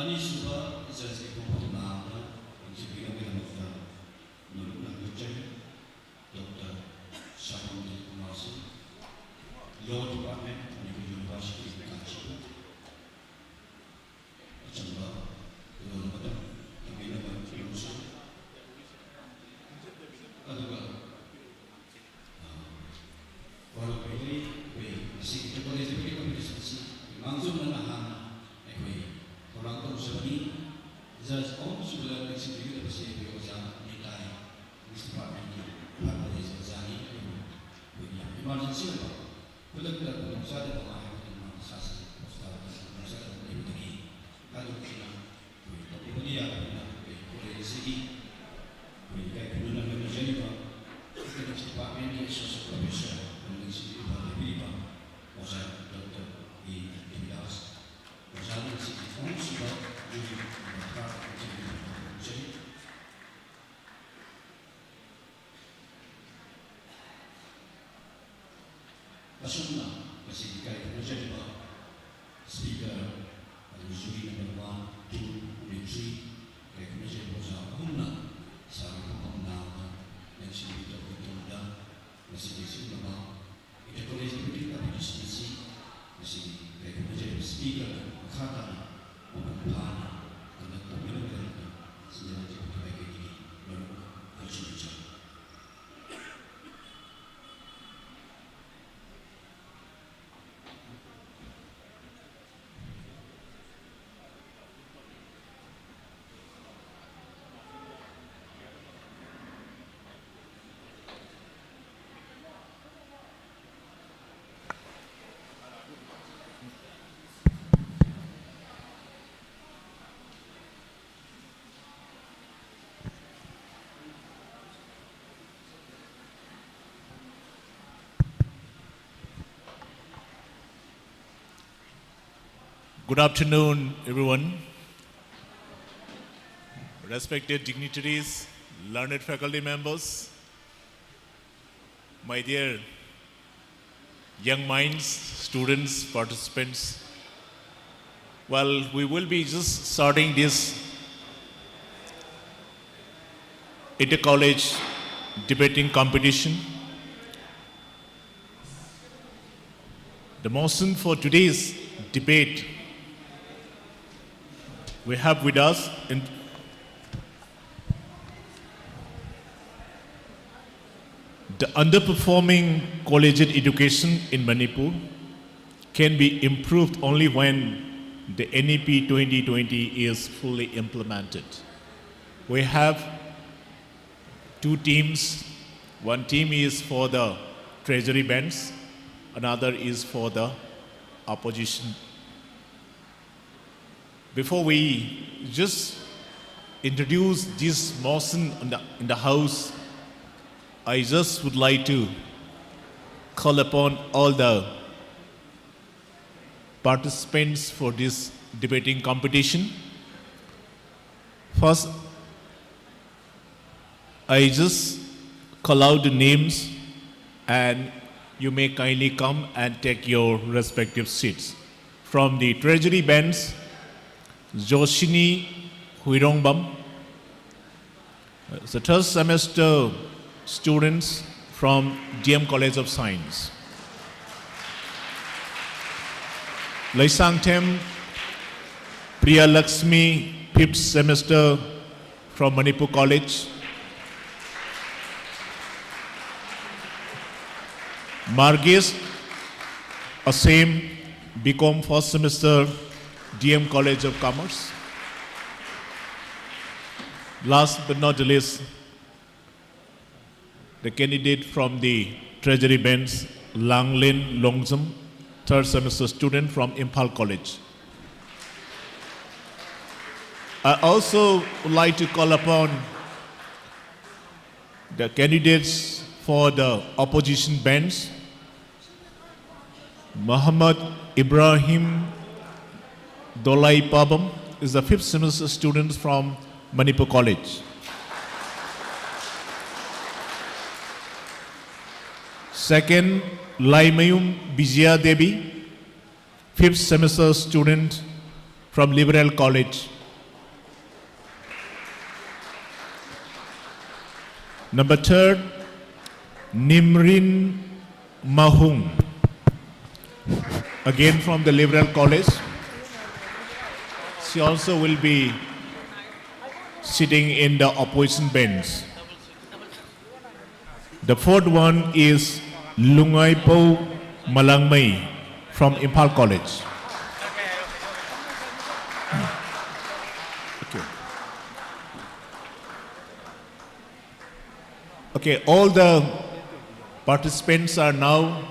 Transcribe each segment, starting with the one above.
Anisuba is as a component and to be a bit of Dr. Shakundi Kumasi, Law Department, University of Manipur, Chamba, Madam, McSu, we see the police Just almost without executing the city of Zani, this department, Paradise of Zani, emergency, but the Sadi of Sassi, the city, we get Geneva, the next department is social professor, and the city of the Viva, was at Dr. E. Didas, was at the city council, Asuna, kasi kaya ko siya diba, speaker, usually number 1, 2, 3, kaya ko siya diba sa una, sa pagpapandawa, ng sinibito ko itunda, na sinisip na ba, ito ko rin sa tapi dismisi, kasi kaya ko siya speaker, makata, mapagpana, karena pemilu kita senjata kita kayak gini, baru harus bicara. Good afternoon, everyone. Respected dignitaries, learned faculty members, my dear young minds, students, participants, Well, we will be just starting this inter-college debating competition. The motion for today's debate we have with us the underperforming collegiate education in Manipur can be improved only when the NEP 2020 is fully implemented. We have two teams. One team is for the treasury bench, another is for the opposition. Before we just introduce this motion in the House, I just would like to call upon all the participants for this debating competition. First, I just call out the names and you may kindly come and take your respective seats. From the Treasury bench, Joshini Huirongbam, the third semester students from DM College of Science. Laisang Tem Priya Lakshmi, 5th semester from Manipur College. Margis Asem, BCom 1st semester, DM College of Commerce. Last but not the least, the candidate from the Treasury bench, Langlin Longzam, 3rd semester student from IMPHAL College. I also would like to call upon the candidates for the opposition bench. Muhammad Ibrahim Dolai Pabam is the 5th semester student from Manipur College. Second, Laimayum Bijaya Devi, 5th semester student from Liberal College. Number third, Nimrin Mahung, again from the Liberal College. She also will be sitting in the opposition bench. The fourth one is Lungaipo Malangmai from IMPHAL College. Okay, all the participants are now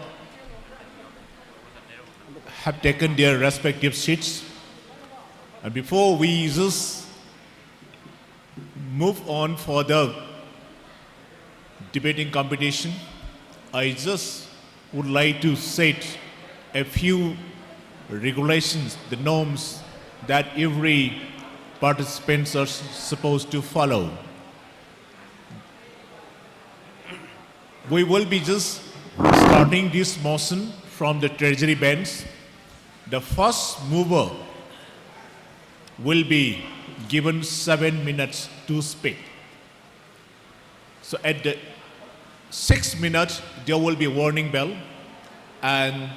have taken their respective seats. And before we just move on for the debating competition, I just would like to set a few regulations, the norms that every participant are supposed to follow. We will be just starting this motion from the Treasury bench. The first mover will be given 7 minutes to speak. So at the 6 minutes, there will be a warning bell, and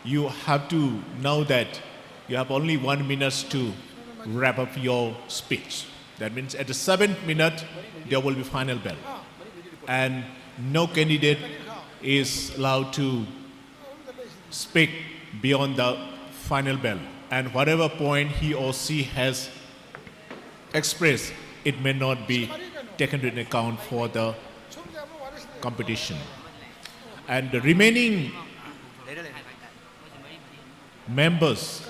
you have to know that you have only 1 minute to wrap up your speech. That means at the 7th minute, there will be final bell. And no candidate is allowed to speak beyond the final bell. And whatever point he or she has expressed, it may not be taken into account for the competition. And the remaining members,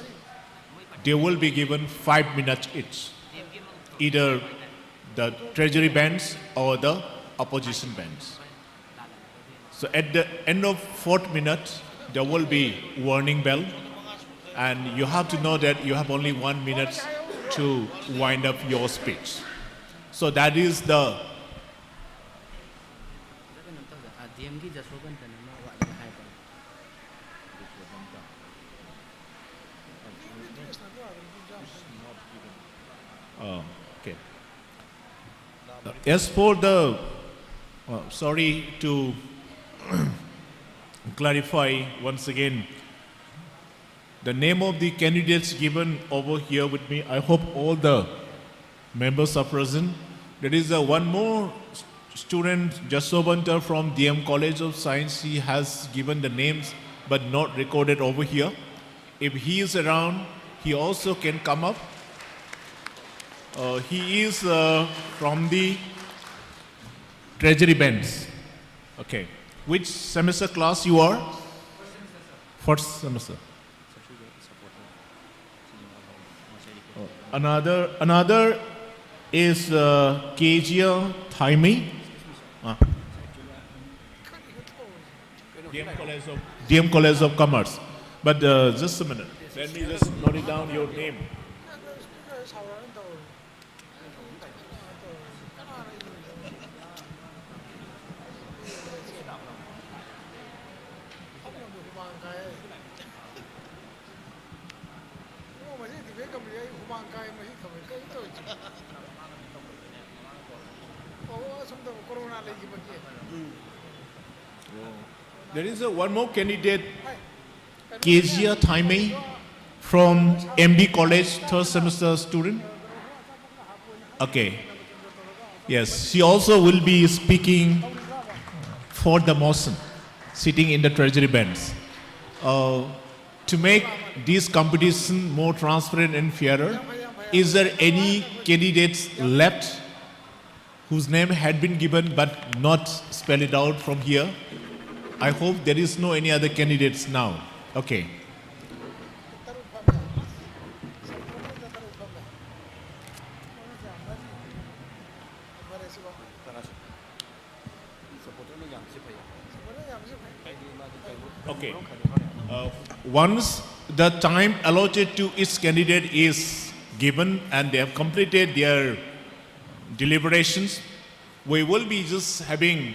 they will be given 5 minutes each, either the Treasury bench or the opposition bench. So at the end of 4th minute, there will be warning bell, and you have to know that you have only 1 minute to wind up your speech. So that is the Okay. As for the, sorry to clarify once again, the name of the candidates given over here with me, I hope all the members are present. There is one more student, Jasovanta from DM College of Science. He has given the names but not recorded over here. If he is around, he also can come up. He is from the Treasury Bench. Okay. Which semester class you are? First semester. Another is Kejia Thaimi. DM College of Commerce. But just a minute. Let me just note it down your name. There is one more candidate, Kezia Thaime from MB College, third semester student. Okay. Yes, she also will be speaking for the motion, sitting in the Treasury Bench. To make this competition more transparent and fairer, is there any candidates left whose name had been given but not spelled it out from here? I hope there is no any other candidates now. Okay. Okay. Once the time allotted to each candidate is given and they have completed their deliberations, we will be just having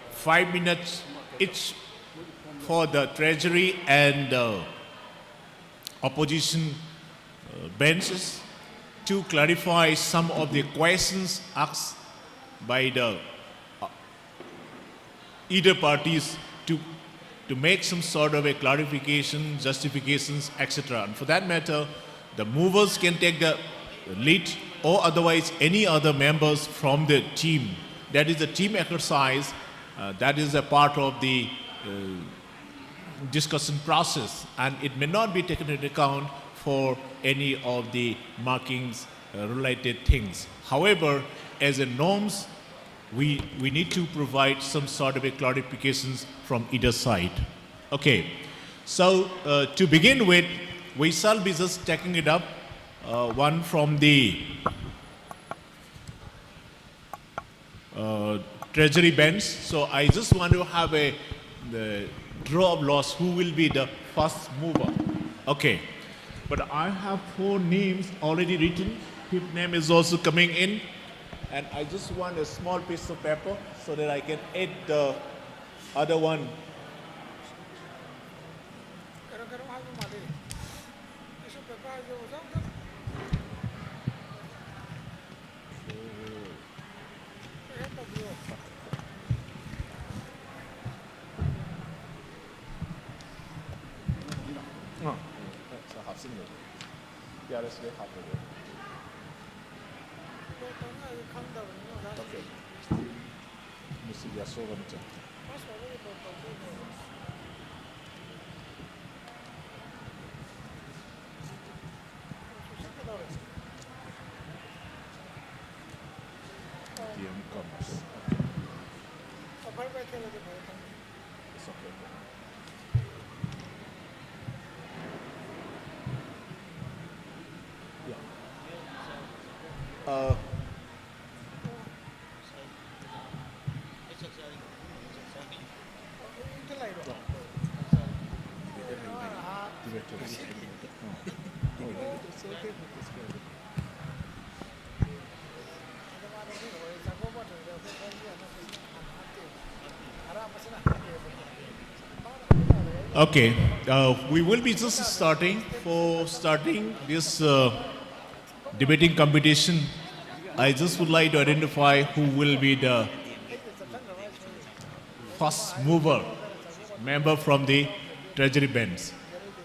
5 minutes each for the Treasury and opposition benches to clarify some of the questions asked by the either parties to make some sort of a clarification, justifications, etc. And for that matter, the movers can take the lead or otherwise any other members from the team. That is a team exercise. That is a part of the discussion process, and it may not be taken into account for any of the markings related things. However, as a norms, we need to provide some sort of a clarifications from either side. Okay, so to begin with, we shall be just taking it up, one from the Treasury Bench. So I just want to have the draw of lots. Who will be the first mover? Okay. But I have 4 names already written. His name is also coming in. And I just want a small piece of paper so that I can add the other one. Yeah, let's get half of it. Okay. Mr. Yasovanta. DM Commerce. It's okay. Okay, we will be just starting this debating competition, I just would like to identify who will be the first mover member from the Treasury bench.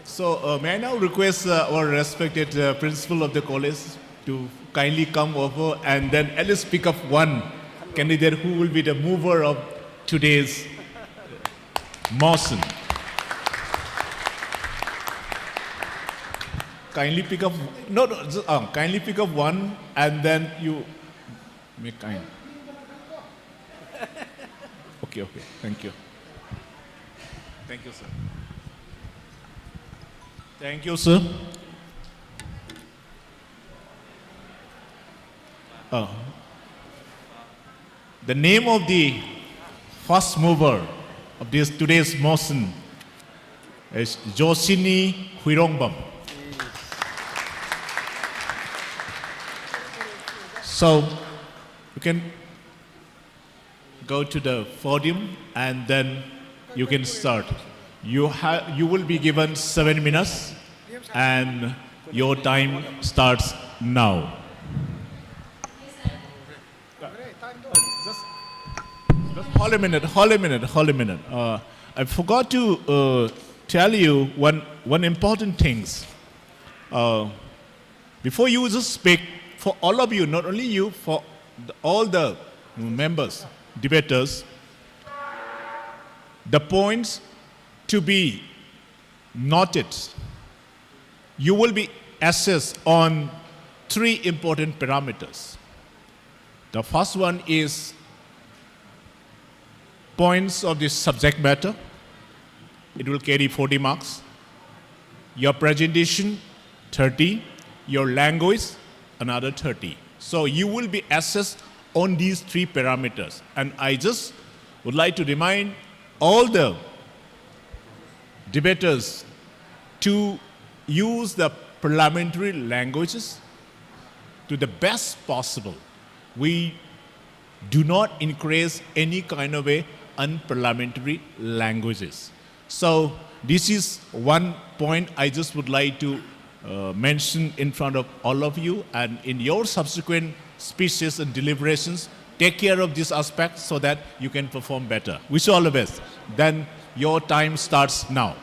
So may I now request our respected principal of the college to kindly come over and then at least pick up one candidate who will be the mover of today's motion. Kindly pick up, kindly pick up one and then you make kind. Okay, thank you. Thank you, sir. Thank you, sir. The name of the first mover of this today's motion is Joshini Huirongbam. So you can go to the podium and then you can start. You will be given 7 minutes and your time starts now. Just hold a minute. I forgot to tell you one important thing. Before you just speak, for all of you, not only you, for all the members, debaters, the points to be noted, you will be assessed on 3 important parameters. The first one is points of the subject matter. It will carry 40 marks. Your presentation, 30. Your language, another 30. So you will be assessed on these 3 parameters. And I just would like to remind all the debaters to use the parliamentary languages to the best possible. We do not encourage any kind of unparliamentary languages. So this is one point I just would like to mention in front of all of you, and in your subsequent speeches and deliberations, take care of this aspect so that you can perform better. Wish you all the best. Then your time starts now.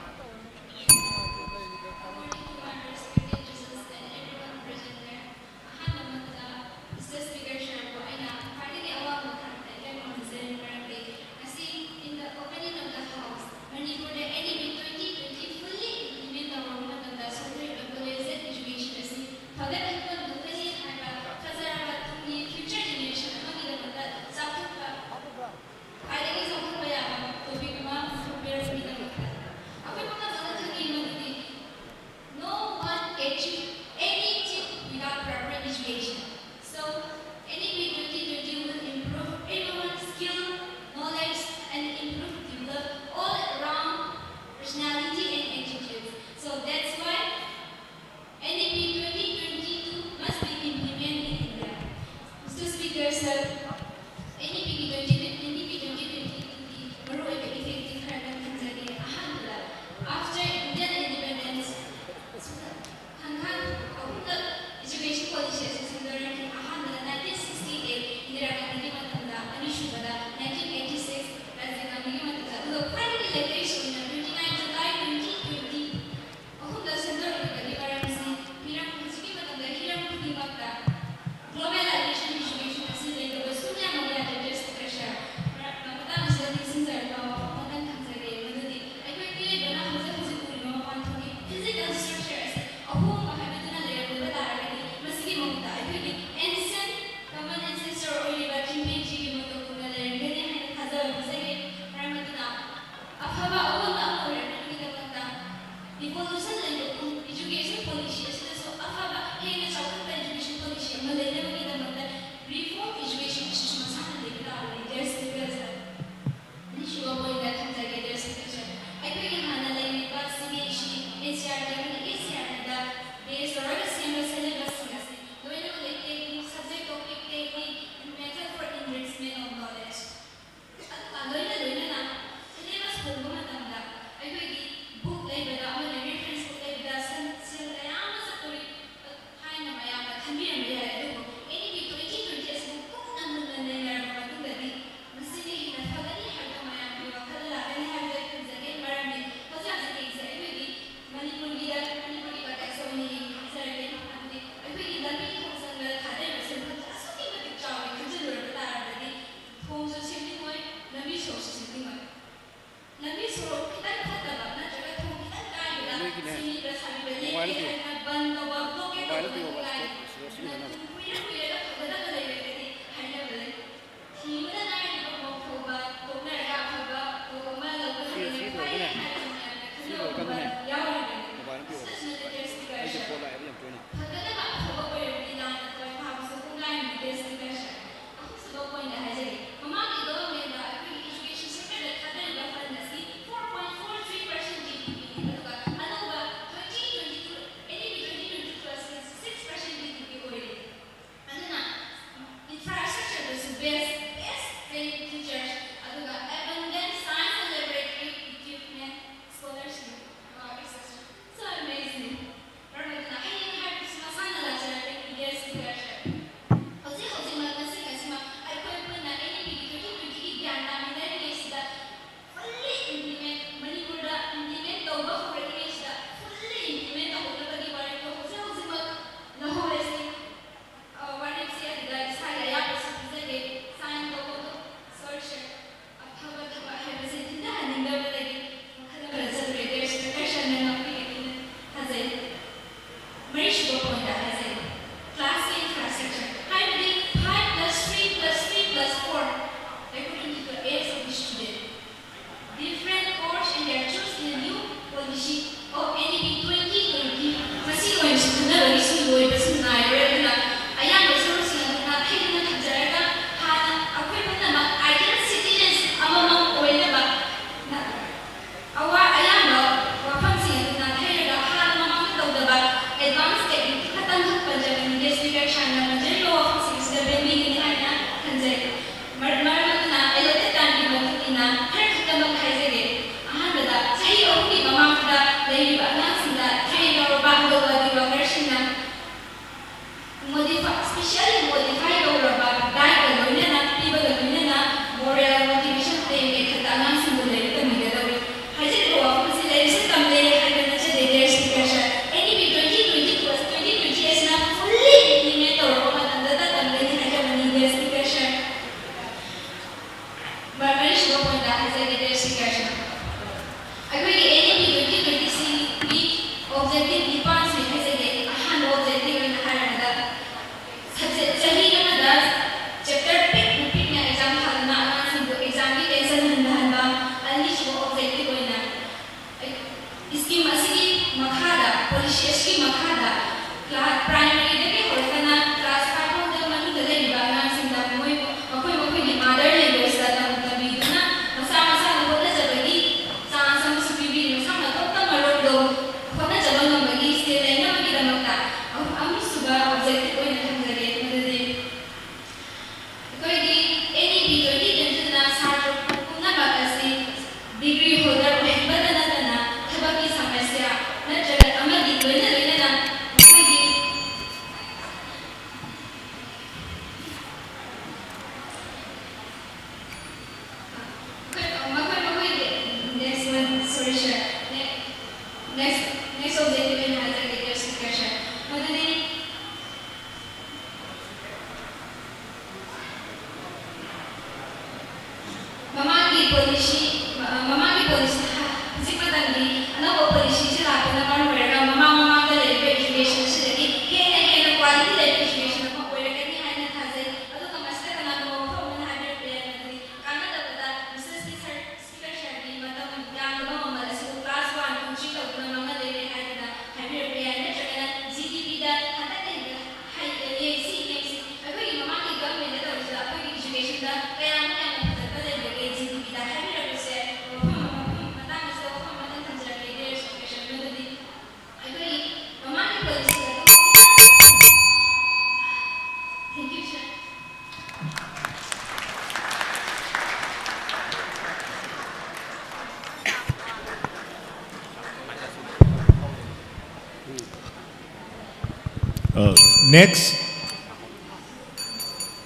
Next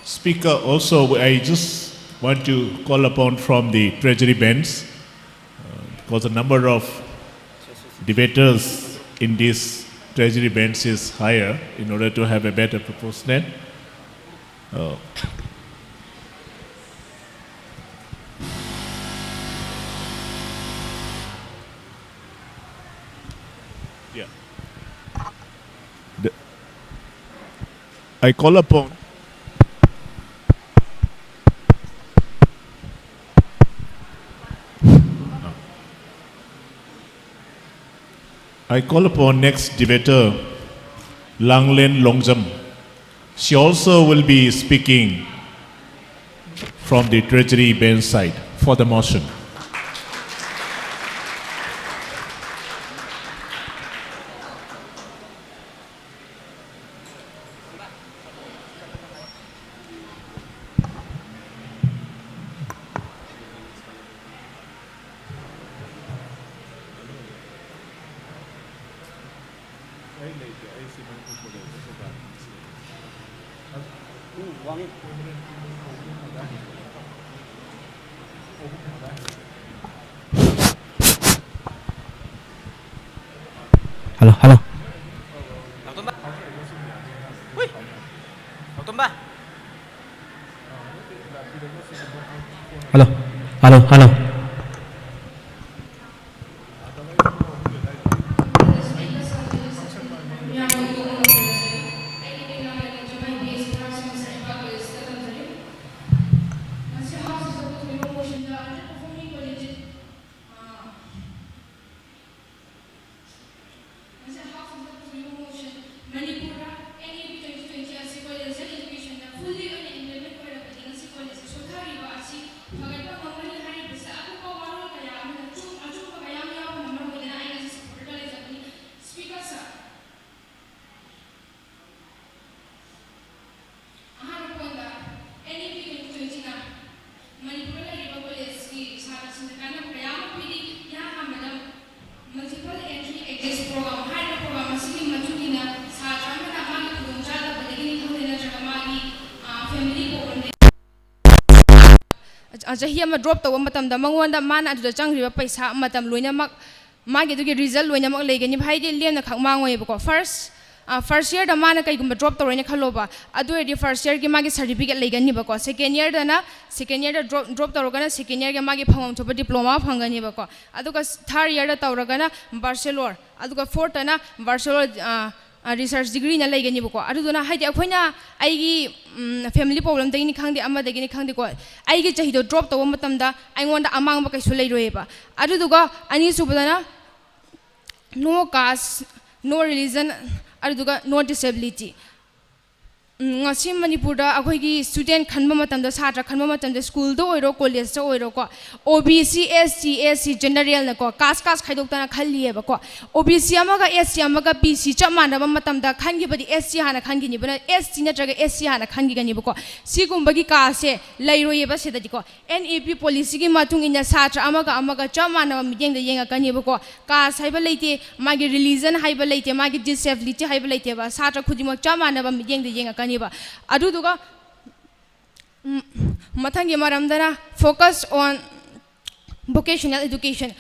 speaker also, I just want to call upon from the Treasury bench, because the number of debaters in this Treasury bench is higher in order to have a better proportionate. I call upon next debater, Langlen Longjam. She also will be speaking from the Treasury bench side for the motion. Halo, halo. Halo, halo, halo. Jahi ama drop tawa matam da mangwanda mana adu da changriba paisa matam loina mak magi du result loina mak legani bhai de lem na khangma ngoi bako first year da mana kai gumba drop tawrena khaloba adu edi first year gi magi certificate legani bako second year da drop tawrogana second year gi magi phangam thoba diploma phangani bako adu ka third year da tawrogana bachelor adu ka fourth na bachelor research degree na legani bako adu na haidi akhoina aigi family problem dagini khangdi ama dagini khangdi ko aigi chahi do drop tawa matam da aingonda amang ba kai sulai roeba adu duga ani subadana no caste no religion adu duga no disability ngasi Manipur da akhoi student khanba matam da satra khanba matam da school do oiro college da oiro ko OBC SC SC general na ko caste khaidok ta na khalli ba ko OBC amaga SC amaga PC chamana ba matam da khangi badi SC hana khangi ni bana SC na traga SC hana khangi gani ba ko sigum bagi ka se lairo ye ba se da ko NAP policy gi matung ina satra amaga chamana ba mideng da yenga kani ba ko ka saiba leite magi religion haiba leite magi disability haiba leite ba satra khudimo chamana ba mideng da yenga kani adu duga mathangi maramdana focus on vocational education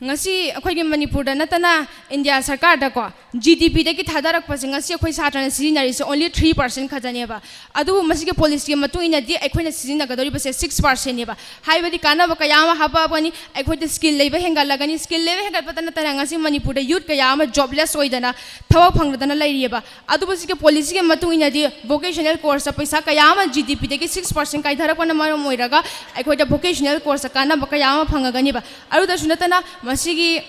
ngasi akhoi gi Manipur da natana India sarkar da ko GDP da ki thadarak pa ngasi akhoi satrana sizinari se only 3% khajane ba adu masi ge policy matu ina di akhoi na sizina ga dori ba se 6% ne ba haibadi kana ba kayama haba bani akhoi de skill leiba hengal lagani skill leiba hengal patana tana ngasi Manipur da youth kayama jobless oidana thawa phangdana lairi ba adu basi ge policy ge matu ina di vocational course paisa kayama GDP da ki 6% kai dharak pana maro moiraga akhoi da vocational course kana ba kayama phangagani ba aru da sunatana masigi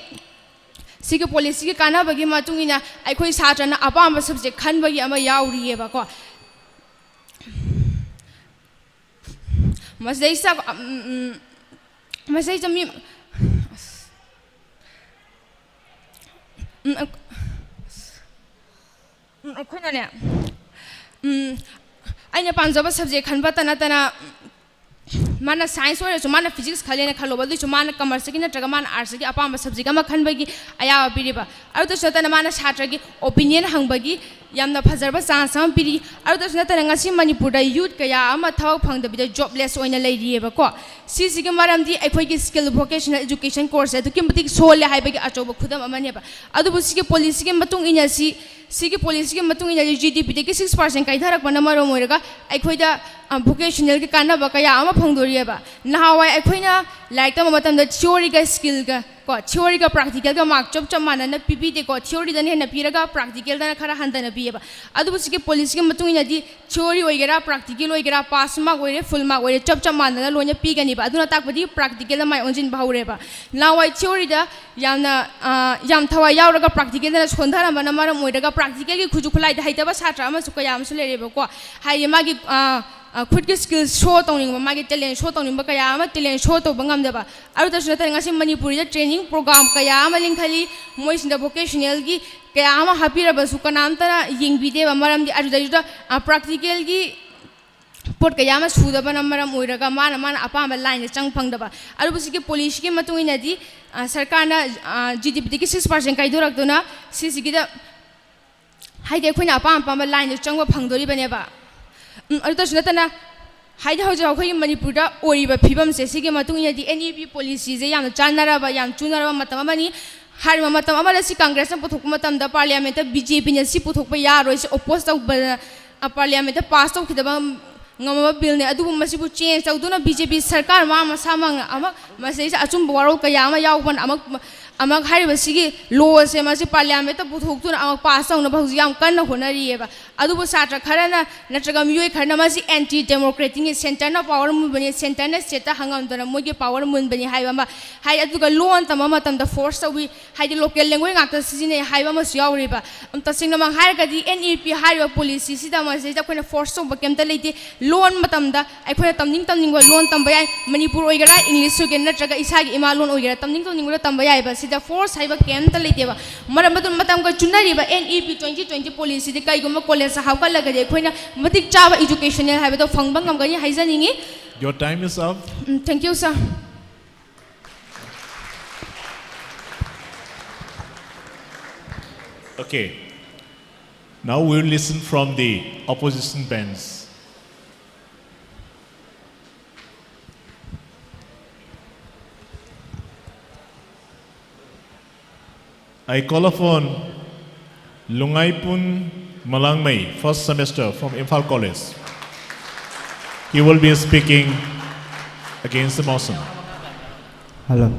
sigi policy ki kana bagi matungina akhoi satrana apamba subject khan bagi ama yauri ba ko masai jami akhoi na aina panjaba subject khan ba tana mana science or so mana physics khale na khalo badu so mana commerce ki na traga mana arts ki apamba subject ama khan bagi aya piriba aru to sotana mana chhatra ki opinion hangbagi yamna phajarba chance am piri aru to sotana ngasi Manipur da youth kaya ama thawak phangda bi jobless oina leiri ba ko si ki maram di akhoi ki skill vocational education course edu kimbatik sole hai bagi achoba khudam amane ba adu busi ki policy ki matung inya sigi policy ki matung ina GDP ki 6% kai dharak bana maro moiraga akhoi da vocational ki kana ba kaya ama phangdori ba nahawai akhoi na like ta matam da theory ga skill ga ko theory ka practical ka mark chop chop mana na PPT ko theory dan hena piraga practical dan khara handana pieba adu busike police ke matung ina di theory oigera practical oigera pass mark oire full mark oire chop chop mana na lonya pi gani ba aduna tak badi practical da mai onjin bahure ba lawai theory da yam thawai yauraga practical da sondhara mana maram oiraga practical ki khuju khulai da haitaba satra ama su ka yam su lere ba ko hai magi खुद के skills show तौनिंग मागे talent show तौनिंग कया अमा talent show तो बंगम देबा आरु तसु नता ngasi मणिपुरी दा ट्रेनिंग प्रोग्राम कया अमा लिंखली मोइसिन वोकेशनल की कया अमा हापिरबा सु कनाम तना यिंगबिदेबा मरम दि आरु दा प्रैक्टिकल की पोट कया अमा सुदबा नमरम ओइरगा माना माना अपाम लाइन चंग फंगदबा आरु बुसिके पुलिस के मतुंग इनादि सरकारना जीडीपी की 6% काइदोरक्तुना सिसिगी दा हाइदे खोइना अपाम लाइन चंगबा फंगदोरि बनेबा अरुतसु नतना हाइदा हौजा अखोइ मणिपुरदा ओरिबा फिबम से सिगे मतुंग इनादि एनईपी पॉलिसी जे याम चानराबा याम चुनराबा मतम अमनि हारिमा मतम अमला सि कांग्रेस न पुथोक मतम दा पार्लियामेंट बीजेपी न सि पुथोक यारोइ से ओपोज तौ पार्लियामेंट पास तौ खिदबा ngama bill ne adu masibu change tawduna BJP sarkar ma masamang amak masai achum warol kaya ma yawban amak hariba sigi law se masi parliament ta puthok amak pass tawna bauji yam kanna honari eba adu bu satra kharana natraga miyoi kharna masi anti democratic ni center na power mun bani center na state ta hangam dana mogi power mun bani haiba ma hai adu ga law an tamama tam da force tawi hai di local language ngakta sijine haiba ma yawriba am tasingna mang har ga di NEP hariba policy sida ma se ta koina force to bakem ta leite loan matamda akhona tamning wa loan tambaya manipur oigara english so gen natraga isagi ima loan oigara tamning wa tambaya ba sida force haiba kem ta leiteba maram badun matam ka chunari ba NEP 2020 policy de kai guma college hauka lagade akhona matik chaba educational haiba to fangbang ngam gani haijaningi. Your time is up. Thank you, sir. Okay. Now we will listen from the opposition bench. I call upon Lungaipun Malangmai, first semester from IMPHAL College. He will be speaking against the motion. Hello.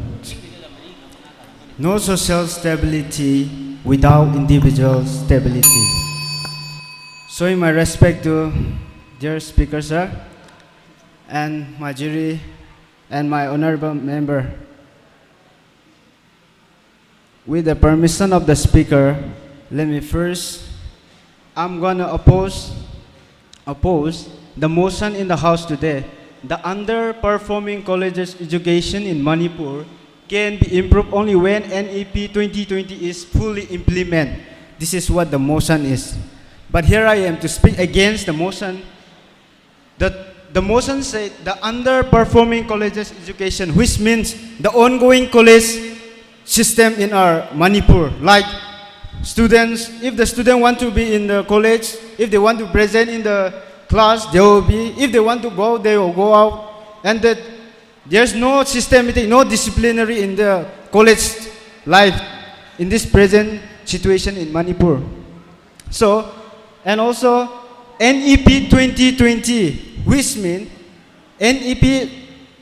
No social stability without individual stability. Showing my respect to dear speaker sir and my jury and my honorable member. With the permission of the speaker, let me first, I'm gonna oppose the motion in the house today. The underperforming colleges education in Manipur can be improved only when NEP 2020 is fully implemented. This is what the motion is. But here I am to speak against the motion. The motion said the underperforming colleges education, which means the ongoing college system in our Manipur. Like students, if the student want to be in the college, if they want to present in the class, they will be. If they want to go, they will go out. And that there's no systematic, no disciplinary in the college life in this present situation in Manipur. So, and also NEP 2020, which means NEP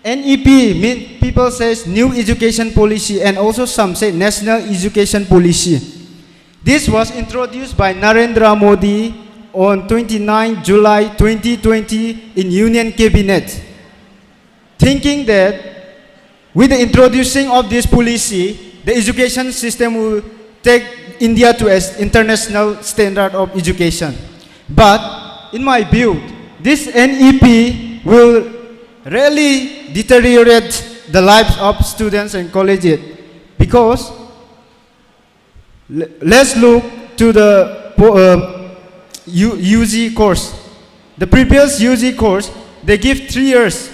mean people says new education policy, and also some say national education policy. This was introduced by Narendra Modi on 29 July 2020 in Union Cabinet, thinking that with the introducing of this policy, the education system will take India to an international standard of education. But in my view, this NEP will really deteriorate the lives of students and colleges, because let's look to the UG course. The previous UG course, they give 3 years.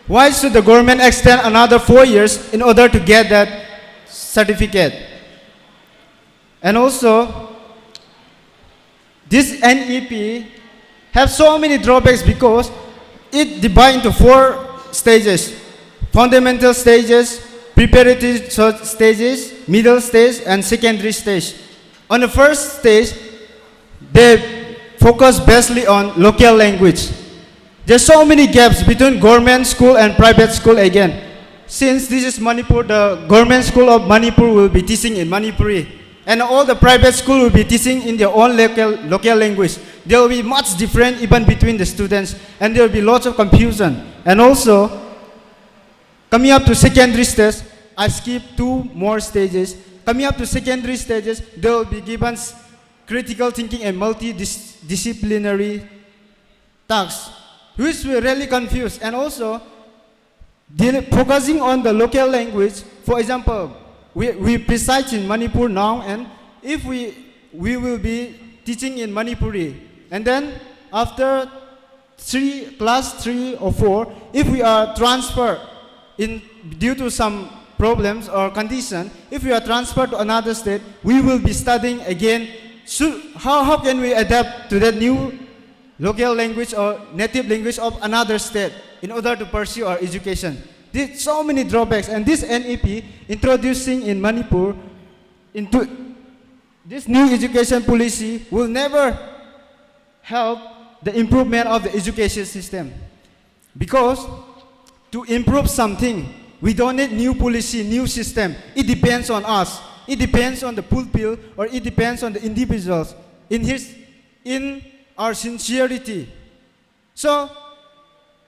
Why should the government extend another 4 years in order to get that certificate? And also, this NEP has so many drawbacks because it divides into 4 stages: fundamental stages, preparatory stages, middle stage, and secondary stage. On the first stage, they focus basically on local language. There's so many gaps between government school and private school again. since this is Manipur, the government school of Manipur will be teaching in Manipuri, and all the private school will be teaching in their own local language. There will be much different even between the students, and there will be lots of confusion. And also, coming up to secondary stage, I skip 2 more stages. Coming up to secondary stages, there will be given critical thinking and multidisciplinary tasks, which will really confuse. And also, focusing on the local language. For example, we preside in Manipur now, and if we will be teaching in Manipuri, and then after class 3 or 4, if we are transferred due to some problems or condition, if we are transferred to another state, we will be studying again. So how can we adapt to that new local language or native language of another state in order to pursue our education? There's so many drawbacks, and this NEP introducing in Manipur into this new education policy will never help the improvement of the education system. Because to improve something, we don't need new policy, new system. It depends on us. It depends on the pupil, or it depends on the individuals in our sincerity. So,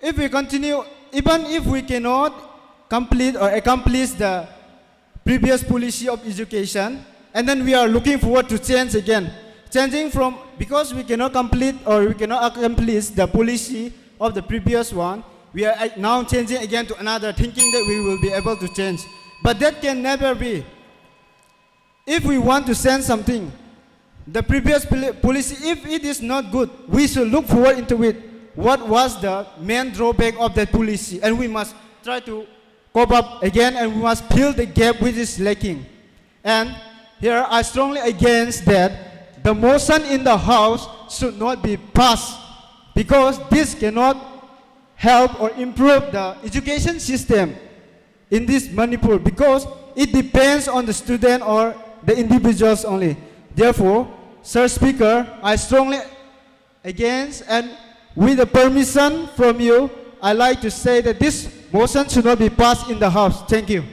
if we continue, even if we cannot complete or accomplish the previous policy of education, and then we are looking forward to change again, changing from, because we cannot complete or we cannot accomplish the policy of the previous one, we are now changing again to another, thinking that we will be able to change. But that can never be. If we want to send something, the previous policy, if it is not good, we should look forward into it. What was the main drawback of that policy? And we must try to cope up again, and we must fill the gap which is lacking. And here I strongly against that the motion in the House should not be passed, because this cannot help or improve the education system in this Manipur, because it depends on the student or the individuals only. Therefore, Sir Speaker, I strongly against, and with the permission from you, I like to say that this motion should not be passed in the House. Thank you.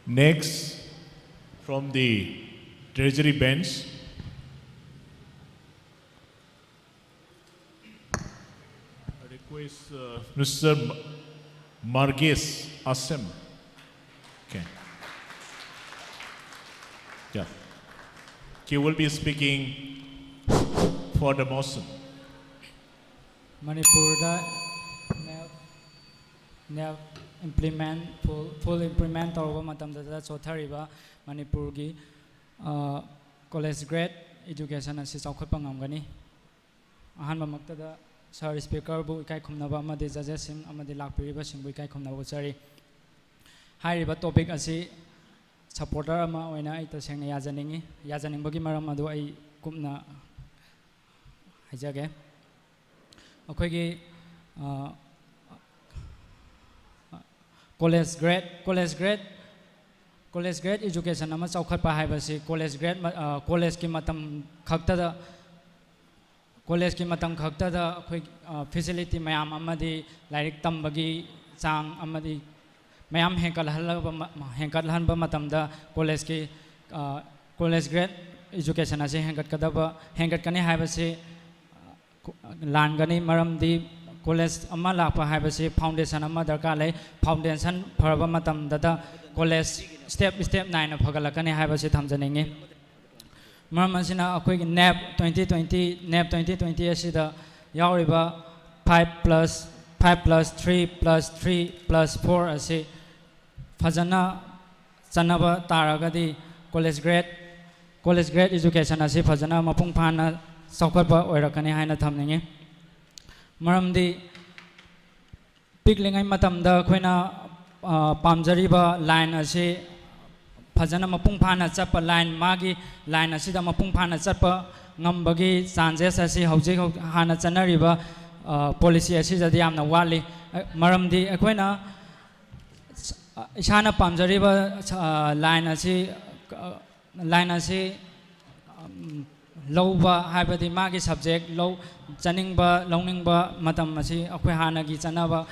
Next, from the Treasury bench, I request Mr. Marges Assem. Okay. Yeah. He will be speaking for the motion. Manipur now implement full implement or matam da chothariba Manipur gi college grade education asi chawkhatpa ngamgani ahanba makta da Sir Speaker bu ikai khumnaba amadi judges sing amadi lakpiriba sing bu ikai khumnaba chari hairiba topic asi supporter ama oina ai taseng yajaning bagi maram adu ai kumna hajage akhoi college grade education ama chawkhatpa haibasi college ki matam khakta da akhoi facility mayam amadi lairik tambagi chang amadi mayam henkalhanba matamda college grade education ase hengatkani haibasi langani maramdi college amma lakpa haibasi foundation amma darkar lai foundation faraba matam dada college step 9 phagalakani haibasi thamjaningi maram asina akhoi NAP 2020 asida yauriba 5+3+3+4 asi fajana chanaba taragadi college grade education asi fajana mapung phana saukhatpa oirakani haina thamningi maramdi piklingai matamda khoina pamjariba line asi fajana mapung phana chapa line magi line asida mapung phana chapa ngambagi chances asi hojik hana chanariba policy asi jadi amna wali maramdi akhoina isana pamjariba line asi line asi lowba haibadi magi subject low chaningba loningba matam asi akhoi hanagi chanaba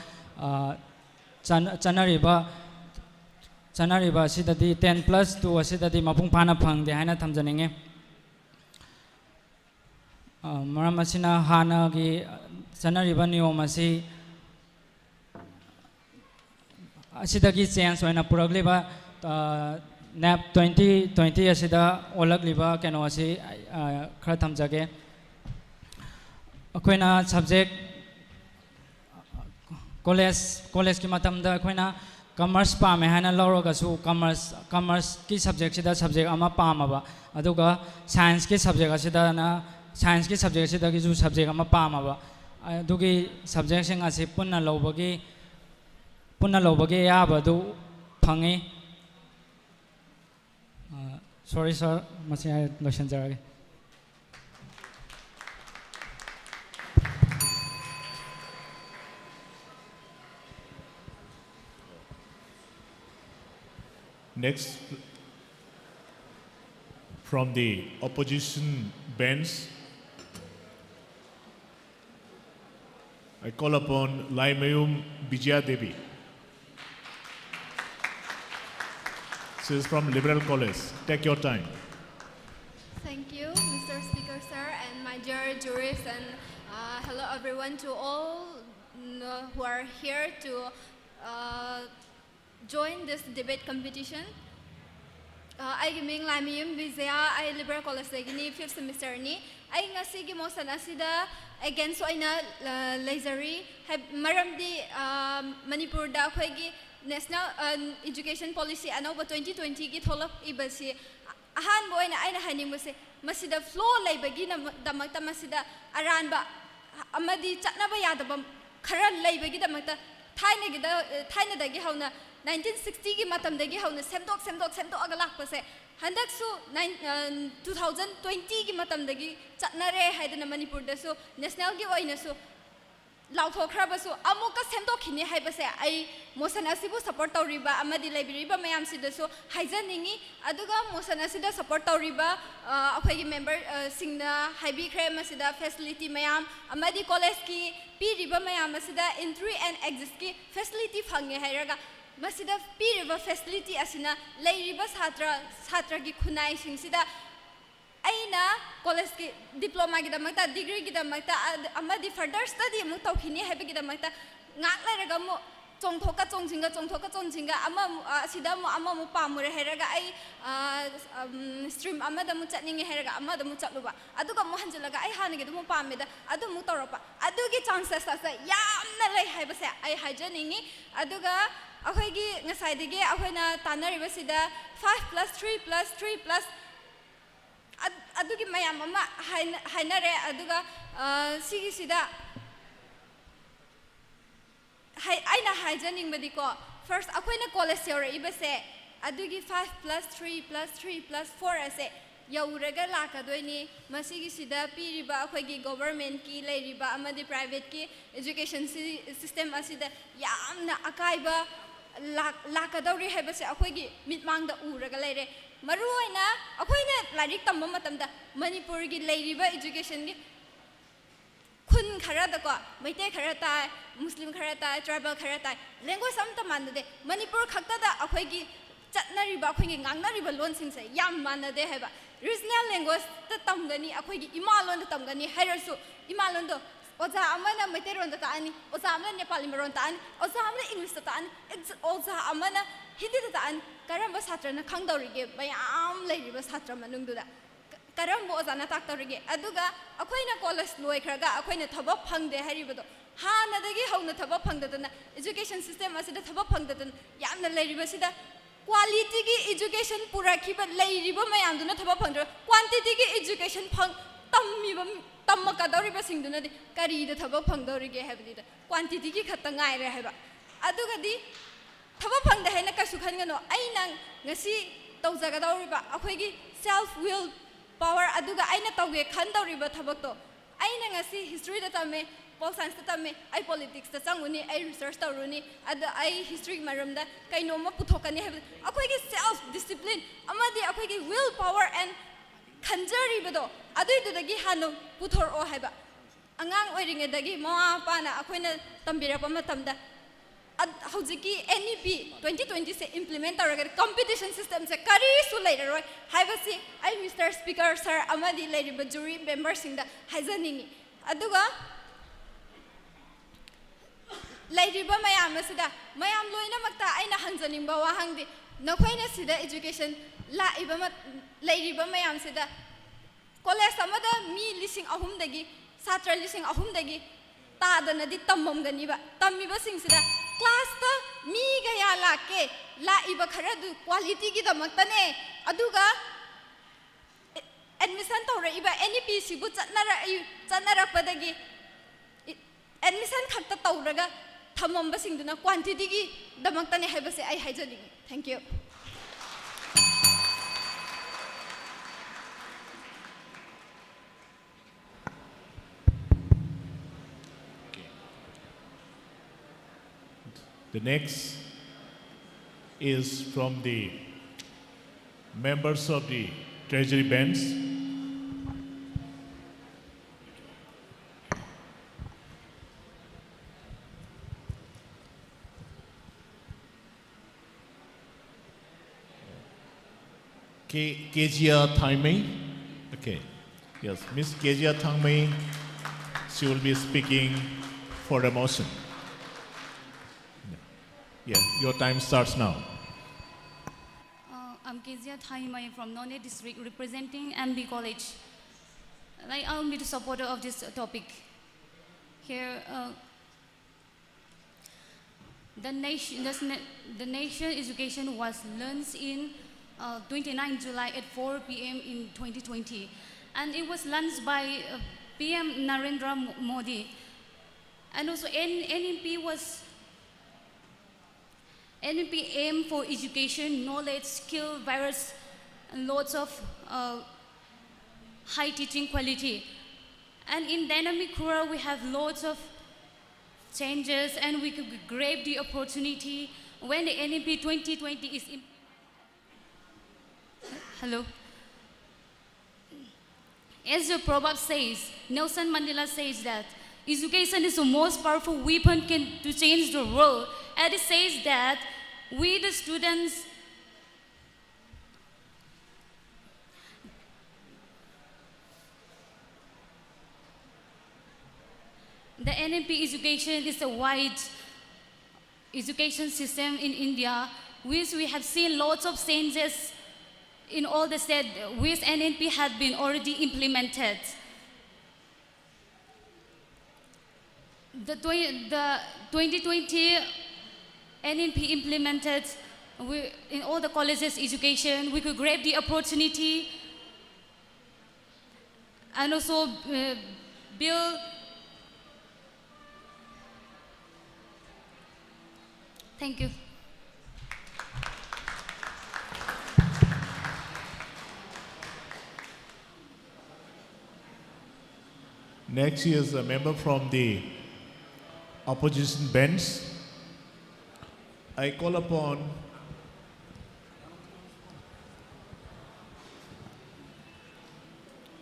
chanariba sidadi 10+2 asidadi mapung phana phangde haina thamjaninge maram asina hanagi chanariba niyom asi asidagi change oina puragliba NAP 2020 asida olagliba keno asi khara thamjage akoina subject college ki matamda akoina commerce pame hana loroga su commerce ki subject sida subject ama pamaba aduga science ki subject asida na science ki subject sida ki su subject ama pamaba adugi subject sing asi punna lobagi yaba du phangi. Sorry sir, masih ay lotion jarage. Next, from the opposition bench, I call upon Laimayum Bijaya Devi. She is from Liberal College. Take your time. Thank you, Mr. Speaker, sir, and my dear jurists, and hello everyone to all who are here to join this debate competition. I am Laimayum Bijaya, I Liberal College 5th semester ni. I ngasi motion asida against oina lasery maramdi Manipur da khoi National Education Policy anova 2020 ki tholap ibasi ahan boina aina haning mase masida flow laibagi na damakta masida aranba amadi chatnaba yadaba khara laibagi damakta thaina dagi hauna 1960 ki matam dagi hauna semdok aga lakpase handak su 2020 ki matam dagi chatnare haidana Manipur da su national gi oina su Lauthokrabasu, Amuka Semdokini Hibase, I Mosanasibu support Riba, Amadi Library, Mayam Sidaso, Haizaningi, Aduga, Mosanasida support Riba, Apagi member Singna, Hibi Kremasida, facility Mayam, Amadi Koleski, P Riba Mayam Masida, entry and exit facility Fangi Heraga, Masida P River facility Asina, Lay Riba Satra Gikunai Singsida. Aina college ki diploma ki damata degree ki damata amadi further study mu tawkhini hebe ki damata ngak leraga mu chongthoka chongsinga ama sida mu ama mu pamure heraga ai stream amada mu chatninge heraga amada mu chatluba aduga mu hanjalaga ai hanage du mu pameda adu mu toropa adugi chances asa yamna lei hebase ai hajaningi aduga akhoi gi ngasai dige akhoina tanariba sida 5+3+3+ adugi mayam ama hainare aduga sigi sida aina haijaning badiko first akoina college yore ibase adugi 5+3+3+4 ase yauraga lakadoini masigi sida piriba akoigi government ki leiriba amadi private ki education system asida yamna akaiba lakadori hebase akoigi mitmangda uraga leire Maruina, Akoina, Ladik Tamatamda, Manipur gi Lady education gi Kun Karataka, Maite Karata, Muslim Karata, Tribal Karata, Language Samtamanda, Manipur Kakata, Akoigi, Chatnari Bakwing, Nari Balon since Yam Mana de Heba. Regional language, the Tamgani, Akoigi, Imalon the Tamgani, Herasu, Imalondo, Oza Amana Materon the Tani, Ozamna Nepalimeron Tan, Ozamna English the Tan, it's Oza Amana. Hindi tan karamba satra na khangdorige bayam leiriba satra manungduda karambo ozana taktorige aduga akoina college loikhraga akoina thabak phangde haribodo hana dagi hauna thabak phangdadana education system asida thabak phangdadan yamna leiriba sida quality gi education purakhiba leiriba mayamduna thabak phangdra quantity gi education phang tammiba tamaka doriba singduna di kari da thabak phangdorige habdida quantity gi khatta ngai re haba aduga di Tabapang the Henaka Sukangano, Ainang, Nasi, Tozagado Riba, Akwegi, self will power, Aduga, Aina Toge, Kanda Riba Tabato, Ainang, history that I may pol science ta tame ai politics ta changuni ai research taruni ada ai history maramda kaino ma puthokani have akhoi gi self discipline amadi akhoi gi will power and khanjari bado adui du dagi hanu puthor o haiba angang oiringe dagi ma pa na akhoi na tambira pa matamda hojiki NEP 2020 se implement taraga competition system se kari su later haibasi ai Mr. Speaker sir amadi later jury members singda haizaningi aduga lairiba mayam asida mayam loina makta aina hanjaningba wahangdi nakhoina sida education la iba lairiba mayam sida college amada mi lising ahum dagi satra lising ahum dagi tadana di tammam ganiba tammiba sing sida class ta mi gaya lake la iba khara du quality gi damaktane aduga admission tawra iba NEP sibu chatnara padagi admission khakta tawraga thamamba singduna quantity gi damaktane haibase ai haijani. Thank you. The next is from the members of the Treasury Bench. Kezia Thangmei. Okay. Yes, Miss Kezia Thangmei, she will be speaking for the motion. Yeah, your time starts now. I'm Kezia Thangmei from None District, representing MB College. I'll be the supporter of this topic. Here, the nation education was launched in 29 July at 4 p.m. in 2020, and it was launched by PM Narendra Modi, and also NEP aim for education, knowledge, skill, various, and lots of high teaching quality. And in dynamic world, we have lots of changes, and we could grab the opportunity when the NEP 2020 is in. Hello. As the proverb says, Nelson Mandela says that education is the most powerful weapon to change the world. And it says that we, the students, the NEP education is a wide education system in India, which we have seen lots of changes in all the states, which NEP had been already implemented. The 2020 NEP implemented in all the colleges education. We could grab the opportunity and also build. Thank you. Next is a member from the opposition bench. I call upon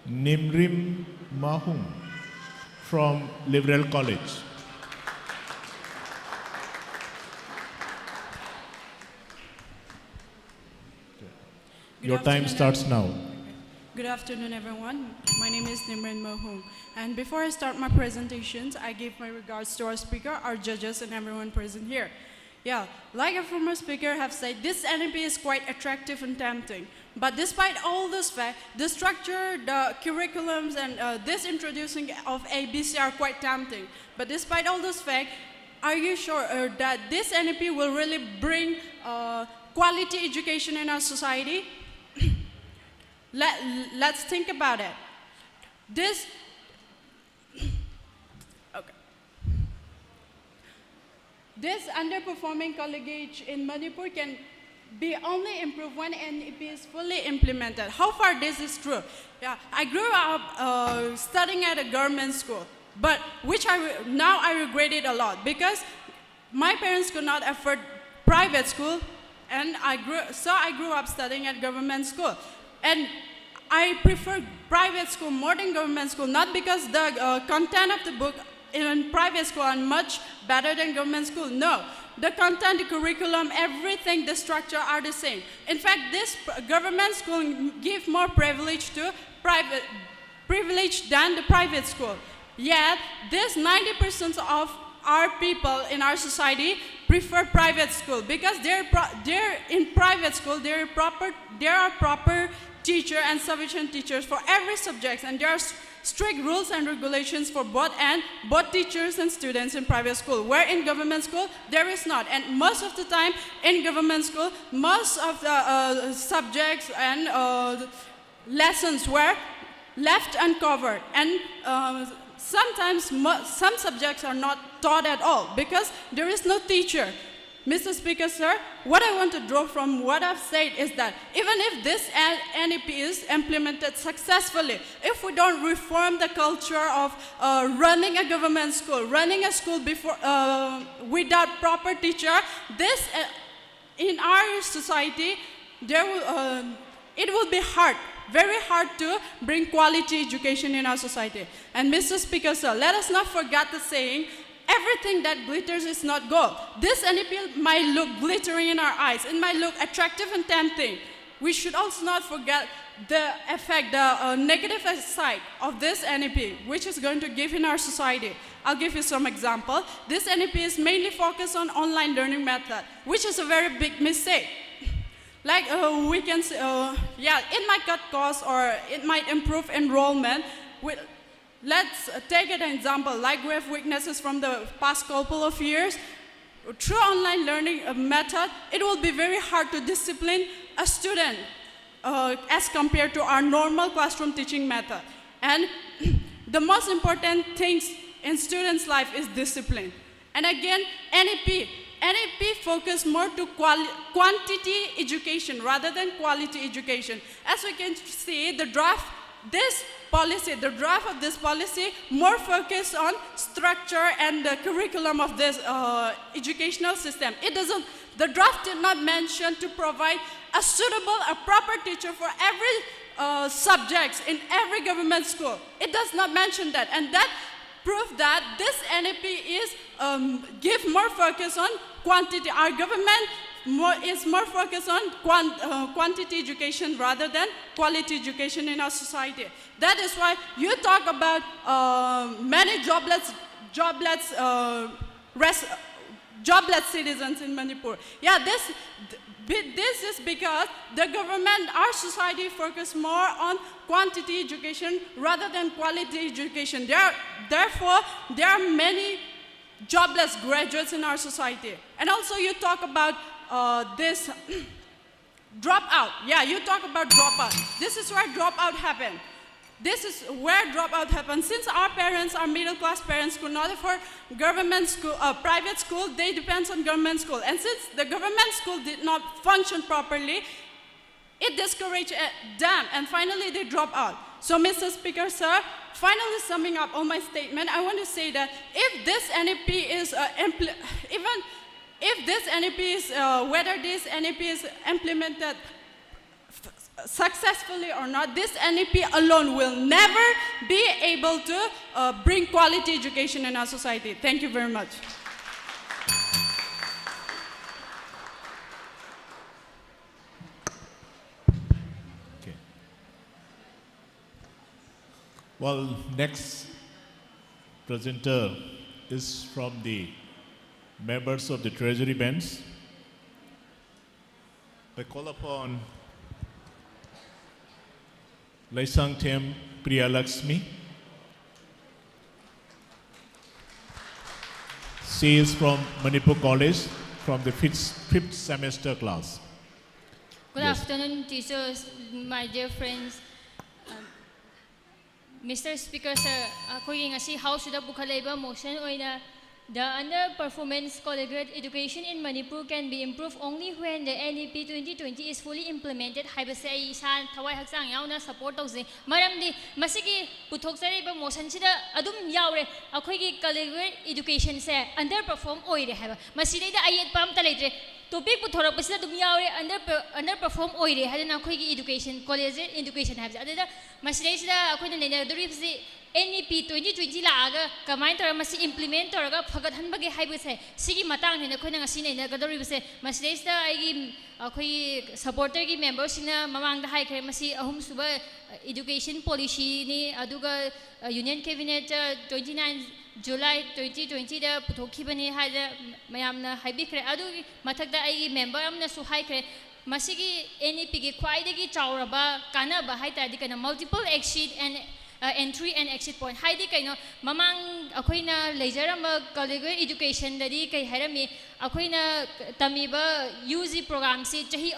Nimrim Mahum from Liberal College. Your time starts now. Good afternoon, everyone. My name is Nimrin Mohung. And before I start my presentations, I give my regards to our speaker, our judges, and everyone present here. Yeah, like a former speaker have said, this NEP is quite attractive and tempting. But despite all this fact, the structure, the curriculums, and this introducing of ABC are quite tempting. But despite all this fact, are you sure that this NEP will really bring quality education in our society? Let's think about it. This underperforming collegiate in Manipur can be only improved when NEP is fully implemented. How far this is true? Yeah, I grew up studying at a government school. but now I regret it a lot because my parents could not afford private school, and I grew up studying at government school, and I prefer private school more than government school, not because the content of the book in private school are much better than government school. No, the content, the curriculum, everything, the structure are the same. In fact, this government school give more privilege to privilege than the private school. Yet, this 90% of our people in our society prefer private school because they're in private school. There are proper teacher and sufficient teachers for every subject, and there are strict rules and regulations for both teachers and students in private school, where in government school there is not. And most of the time in government school, most of the subjects and lessons were left uncovered, and sometimes some subjects are not taught at all because there is no teacher. Mr. Speaker, sir, what I want to draw from what I've said is that even if this NEP is implemented successfully, if we don't reform the culture of running a government school, running a school without proper teacher, this in our society, it will be hard, very hard to bring quality education in our society. And Mr. Speaker, sir, let us not forget the saying, everything that glitters is not gold. This NEP might look glittering in our eyes. It might look attractive and tempting. We should also not forget the effect, the negative side of this NEP, which is going to give in our society. I'll give you some example. This NEP is mainly focused on online learning method, which is a very big mistake. Like we can say, yeah, it might cut costs or it might improve enrollment. Let's take an example, like we have witnesses from the past couple of years. Through online learning method, it will be very hard to discipline a student as compared to our normal classroom teaching method. And the most important things in students' life is discipline. And again, NEP focus more to quantity education rather than quality education. As we can see, the draft of this policy more focused on structure and the curriculum of this educational system. The draft did not mention to provide a proper teacher for every subjects in every government school. It does not mention that, and that prove that this NEP is give more focus on quantity. Our government is more focused on quantity education rather than quality education in our society. That is why you talk about many jobless citizens in Manipur. Yeah, this is because the government, our society focus more on quantity education rather than quality education. Therefore, there are many jobless graduates in our society. And also you talk about this dropout. Yeah, you talk about dropout. This is where dropout happened. This is where dropout happened. Since our parents, our middle-class parents, could not afford government school, private school, they depend on government school. And since the government school did not function properly, it discouraged them, and finally they dropped out. So, Mr. Speaker, sir, finally summing up all my statement, I want to say that if this NEP is whether this NEP is implemented successfully or not, this NEP alone will never be able to bring quality education in our society. Thank you very much. Okay. Well, next presenter is from the members of the Treasury bench. I call upon Laisang Tem Priyalaxmi. She is from Manipur College, from the fifth semester class. Good afternoon, teachers, my dear friends. Mr. Speaker, sir, ako yung ngasi House da bukhalaiba motion oina The underperformance collegiate education in Manipur can be improved only when the NEP 2020 is fully implemented. Haibase ai san thawai haksang yauna support tawse maramdi masigi puthokjariba motion sida adum yaure akhoigi collegiate education se underperform oire haiba masida ayet pam ta leitre topic puthorapasida dum yaure underperform oire hadana akhoigi education collegiate education haibse adada masida sida akhoina nena doribse NEP 2020 laaga kamai tora masi implement toraga phagat hanbage haibase sigi matang hena khoina ngasi nei gadoribase masida aigi akhoi supporter gi members sina mamang da hai khre masi ahum suba education policy ni aduga union cabinet 29 July 2020 da puthokibani haida mayamna haibikre adu mathakda aigi member amna su hai khre masigi NEP gi khwaidagi chauraba kanaba haita di kana multiple exit and entry and exit point haidi kaino mamang akhoina leijarama collegiate education dadi kai harami akhoina tamiba UG program si chahi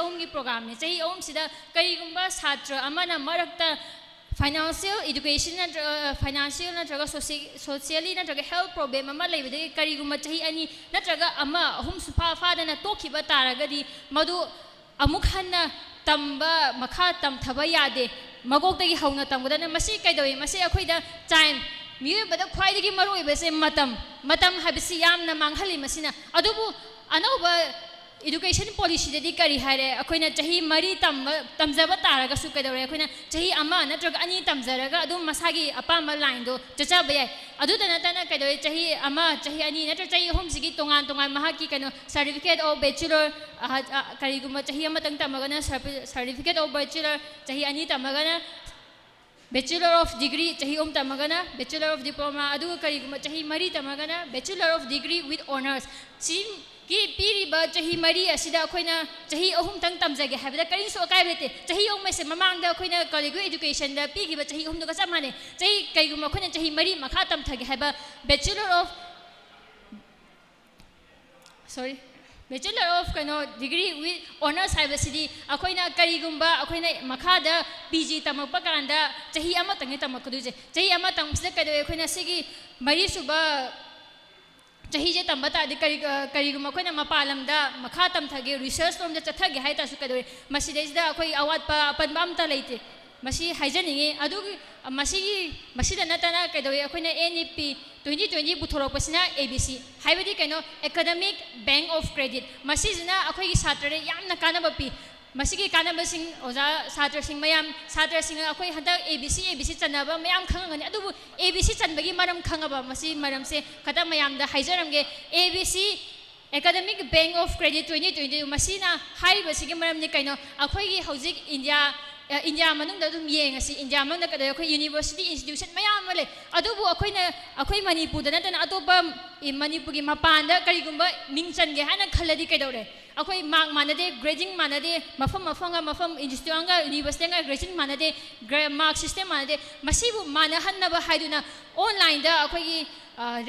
ahum gi program ni chahi ahum sida kaigumba chhatra amana marakta financial education financial natraga socially natraga health problem ama leibade karigumba chahi ani natraga ama ahum sufa fadana tokiba taragadi madu amuk hanna tamba makha tam thaba yade magogdagi hauna tamgudana masi kaidoi masi akhoida time miubada khwaidagi maroi bese matam habisi yamna manghali masina adubu anauba education policy dadi kari hare akhoina chahi mari tamjaba taraga su kaidore akhoina chahi ama natraga ani tamjaraga adum masagi apama line do chachaba yai adudana tana kaidore chahi ama chahi ani natra chahi hom sigi tongan mahaki kano certificate of bachelor kariguma chahi amatang tamagana certificate of bachelor chahi ani tamagana bachelor of degree chahi tamagana bachelor of diploma adu kariguma chahi mari tamagana bachelor of degree with honors sim ki piriba chahi mari asida akhoina chahi ahum tang tamjage habda kari so kai bete chahi ahum mese mamang da akhoina collegiate education da pigiba chahi ahum duga samane chahi kaiguma akhoina chahi mari makha tam thage haba bachelor of kano degree with honors habasidi akhoina karigumba akhoina makha da PG tamakpa kanda chahi ama tang tamakuduje chahi ama tang sida kado akhoina sigi mari suba chahi je tambata adi kariguma khoina mapalam da makha tam thage research from the chathage haita su kadore masida da akhoi awat pa apan bam ta leite masi haijaninge adu masida natana kadore akhoina NEP 2020 buthorok pasina ABC haibadi kaino academic bank of credit masina akhoi gi satra yamna kana bapi masigi kanaba sing oja satra sing mayam satra sing akhoi handa ABC chanaba mayam khangani adu ABC chanbagi maram khangaba masi maram se khata mayam da haijaramge ABC academic bank of credit 2020 masina haiba sigi maram ni kaino akhoi gi hojik India manung da dum yengasi India manung da kada akhoi university institution mayam male adubu akhoi Manipur da natana atopa Manipur gi mapanda karigumba mingchange hana khaladi kaidore akhoi mark manade grading manade mafam institute anga university anga grading manade mark system manade masibu manahanna ba haiduna online da akhoi gi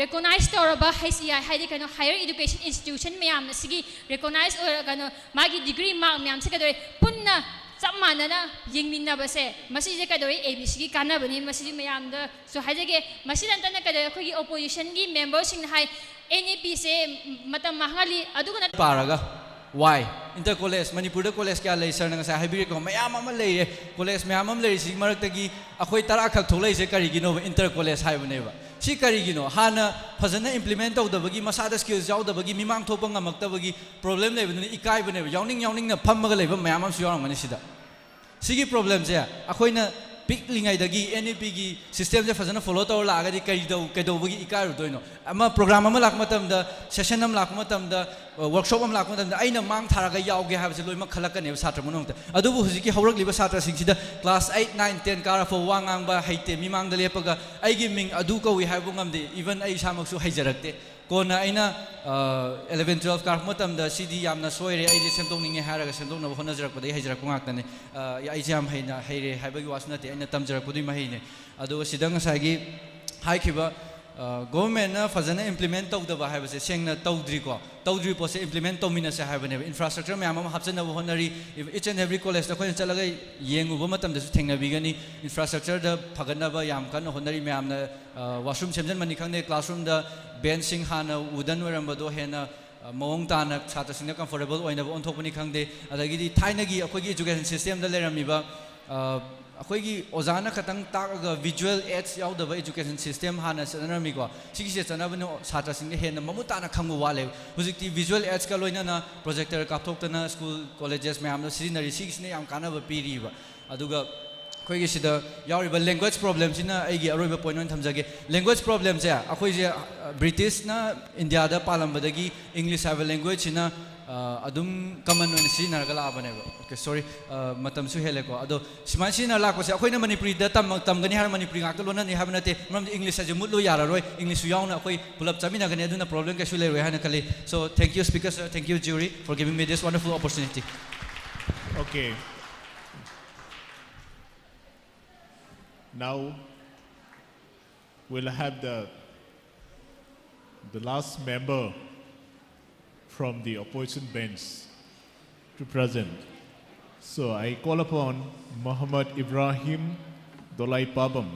recognize toraba HCI haidi kano higher education institution mayam sigi recognize or kano magi degree mark mayam sekadore punna samana yingminna base masije kadore ABC gi kanabani masije mayam da so hajege masidantana kadore akhoi opposition gi members sing hai NEP se matam mahangali adugana paraga why inter college Manipur da college kya lei sir na sa haibire ko mayam am lei college mayam am lei sig marak tagi akhoi tara khak tholai se kari gi no inter college haibane ba si kari gi no hana phajana implement taw dabagi masada skills jaw dabagi mimang thopa ngamak tabagi problem lei bani ikai bane yawning na phammaga lei ba mayam am su yaw ngani sida sigi problem je akhoi na big lingai dagi NEP gi system je phajana follow taw la ga di kai do bagi ikai ru doino ama program ama lak matam da session am lak matam da workshop am lak matam da aina mang tharaga yaw ge habse loima khalakane satra monong ta adubu huziki haurak liba satra sing sida class 8 9 10 kara fo wangang ba haite mimang da lepaga ai gi ming adu ko wi haibu ngamde even ai samak su haijarakte kona aina 11 12 kar matam da cd yamna soire ai je semtong ninge haraga semtong na hona jarak padai haijarak ngak tane ai jam haina haire haibagi wasna te aina tam jarak pudi mahine adu sidang sagi hai khiba government na fazana implement tawdaba haibase sengna tawdri ko tawdri pose implement tawmina se haibane infrastructure me amam hapchana honari each and every college da khoin chalaga yenguba matam da su thengna bigani infrastructure da phagana ba yam kan honari me amna washroom semjan mani khangne classroom da bench sing hana udan waramba do hena mawong tana chhatra singna comfortable oina ba onthokpani khangde adagi thainagi akhoi gi education system da lerami ba अखोगी ओजाना खतंग Taga visual aids याउदबा education system हाना सनरमी को सिगिसे चनाबनो छात्र सिंह हेन ममुताना खंगु वाले हुजिकति visual aids का लोइना projector कापथोक्तना school colleges में हमनो सिरिनरी सिगिसने याम कानाबा पीरीबा अदुगा अखोगी सिदा याउरिबा लैंग्वेज प्रॉब्लम सिना आइगी अरोइबा पॉइंट वन थमजागे लैंग्वेज प्रॉब्लम से अखोइजे ब्रिटिश ना इंडिया दा पालंबदगी इंग्लिश हाइबा लैंग्वेज सिना adum common when see nargala abane okay sorry matam su hele ko ado siman si na la ko se akhoi na manipuri da tam gani har manipuri ngak lo na ni habna te mam english aju mut lo yara roi english yaw na akhoi pulap chamina gani aduna problem ka shule roi hana kali so thank you speaker sir thank you jury for giving me this wonderful opportunity. Okay, now we'll have the last member from the opposition bench to present. So I call upon Muhammad Ibrahim Dolai Pabam.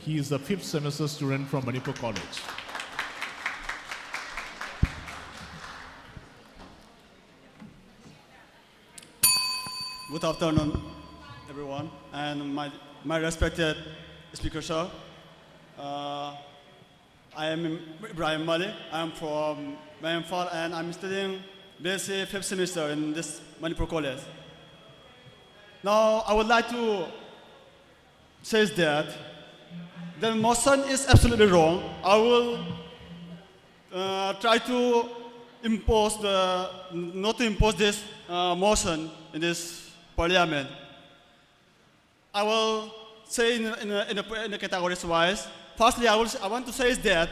He is a 5th semester student from Manipur College. Good afternoon, everyone, and my respected speaker, sir. I am Ibrahim Malik. I am from IMPHAL, and I'm studying BSc 5th semester in this Manipur College. Now, I would like to say that the motion is absolutely wrong. I will try to not to impose this motion in this parliament. I will say in the categories wise. Firstly, I want to say that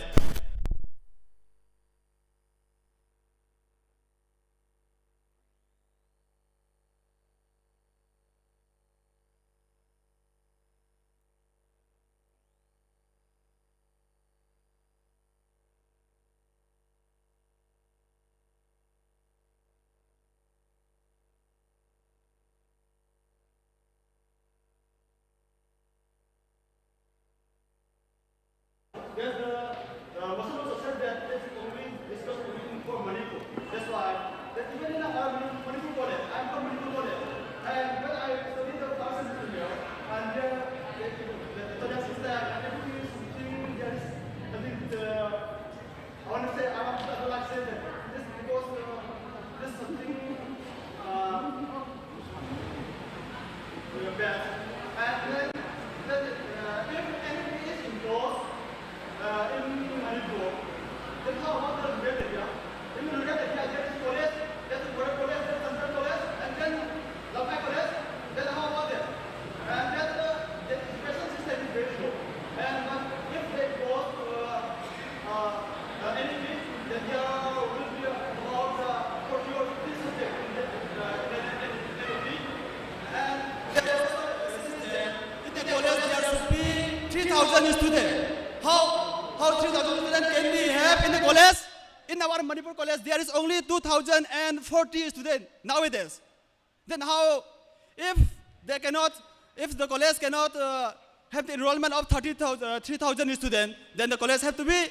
Manipur College, there is only 2,040 students nowadays. Then how, if the college cannot have the enrollment of 3,000 students, then the college have to be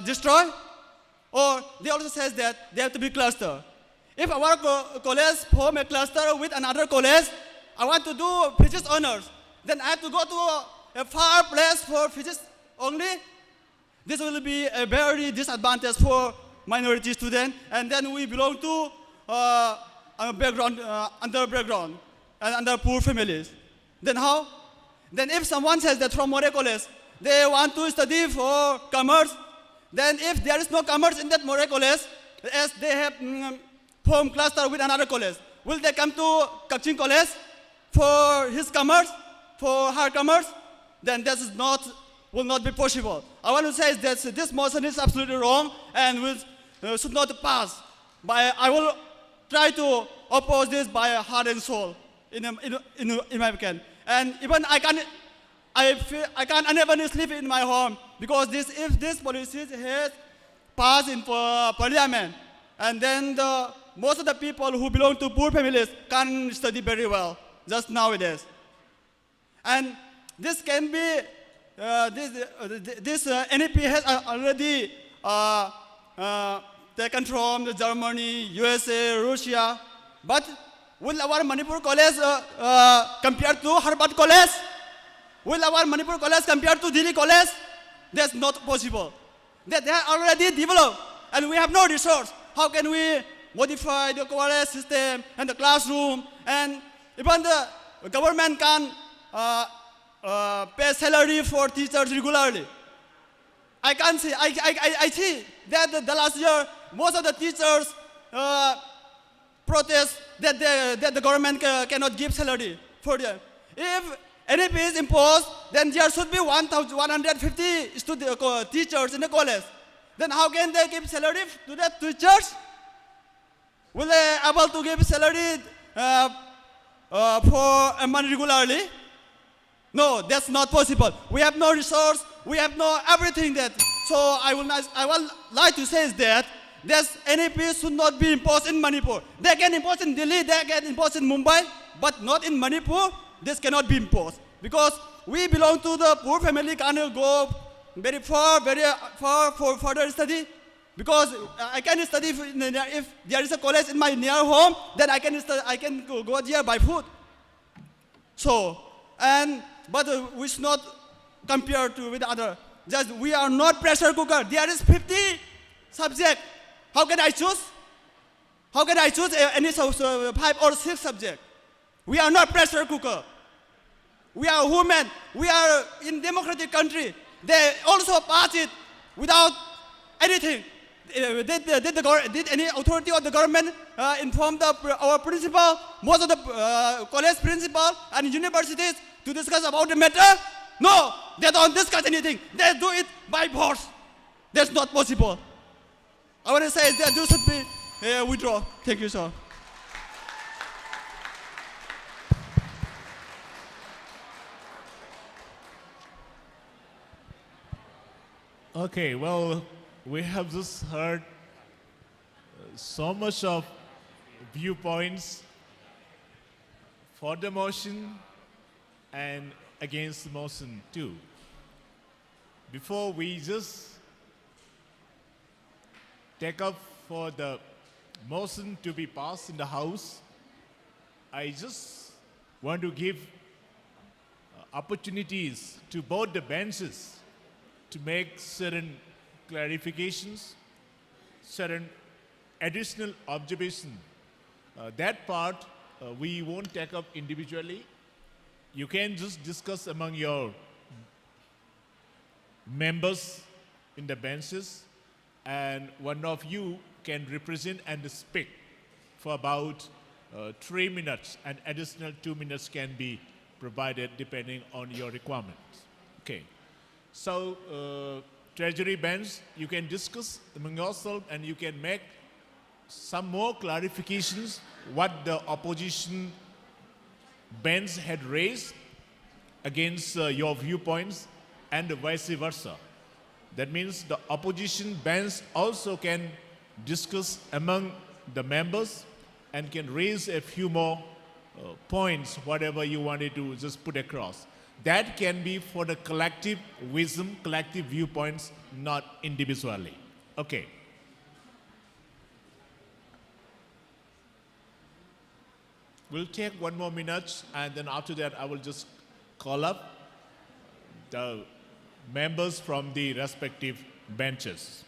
destroyed? Or they also says that they have to be clustered. If our college form a cluster with another college, I want to do physics honors, then I have to go to a far place for physics only. This will be a very disadvantage for minority students, and then we belong to a background, under background, and under poor families. Then how? Then if someone says that from More College, they want to study for commerce, then if there is no commerce in that More College, as they have formed cluster with another college, will they come to Kakching College for his commerce, for her commerce? Then this is will not be possible. I want to say that this motion is absolutely wrong and should not pass. I will try to oppose this by heart and soul in my weekend. And even I can I can't unable sleep in my home because if this policy has passed in parliament, and then most of the people who belong to poor families can't study very well just nowadays. And this can be, this NEP has already taken from Germany, USA, Russia, but will our Manipur college compare to Harvard College? Will our Manipur college compare to Delhi College? That's not possible. They are already developed and we have no resource. How can we modify the college system and the classroom, and even the government can pay salary for teachers regularly? I can see, I see that the last year most of the teachers protest that the government cannot give salary for them. If NEP is imposed, then there should be 1,150 teachers in the college. Then how can they give salary to the teachers? Will they able to give salary for a month regularly? No, that's not possible. We have no resource. We have no everything that. So I would like to say is that this NEP should not be imposed in Manipur. They can impose in Delhi, they can impose in Mumbai, but not in Manipur. This cannot be imposed because we belong to the poor family, cannot go very far for further study. Because I can study if there is a college in my near home, then I can go there by foot. So, but we should not compare with other. Just we are not pressure cooker. There is 50 subject. How can I choose? How can I choose any 5 or 6 subject? We are not pressure cooker. We are women. We are in democratic country. They also pass it without anything. Did any authority of the government inform our principal, most of the college principal and universities to discuss about the matter? No, they don't discuss anything. They do it by force. That's not possible. I want to say that this should be withdrawn. Thank you, sir. Okay, well, we have just heard so much of viewpoints for the motion and against the motion too. Before we just take up for the motion to be passed in the House, I just want to give opportunities to both the benches to make certain clarifications, certain additional observation. That part we won't take up individually. You can just discuss among your members in the benches, and one of you can represent and speak for about 3 minutes, and additional 2 minutes can be provided depending on your requirements. Okay. So, Treasury bench, you can discuss among yourself and you can make some more clarifications what the opposition bench had raised against your viewpoints and vice versa. That means the opposition bench also can discuss among the members and can raise a few more points, whatever you wanted to just put across. That can be for the collective wisdom, collective viewpoints, not individually. Okay. We'll take 1 more minute, and then after that I will just call up the members from the respective benches.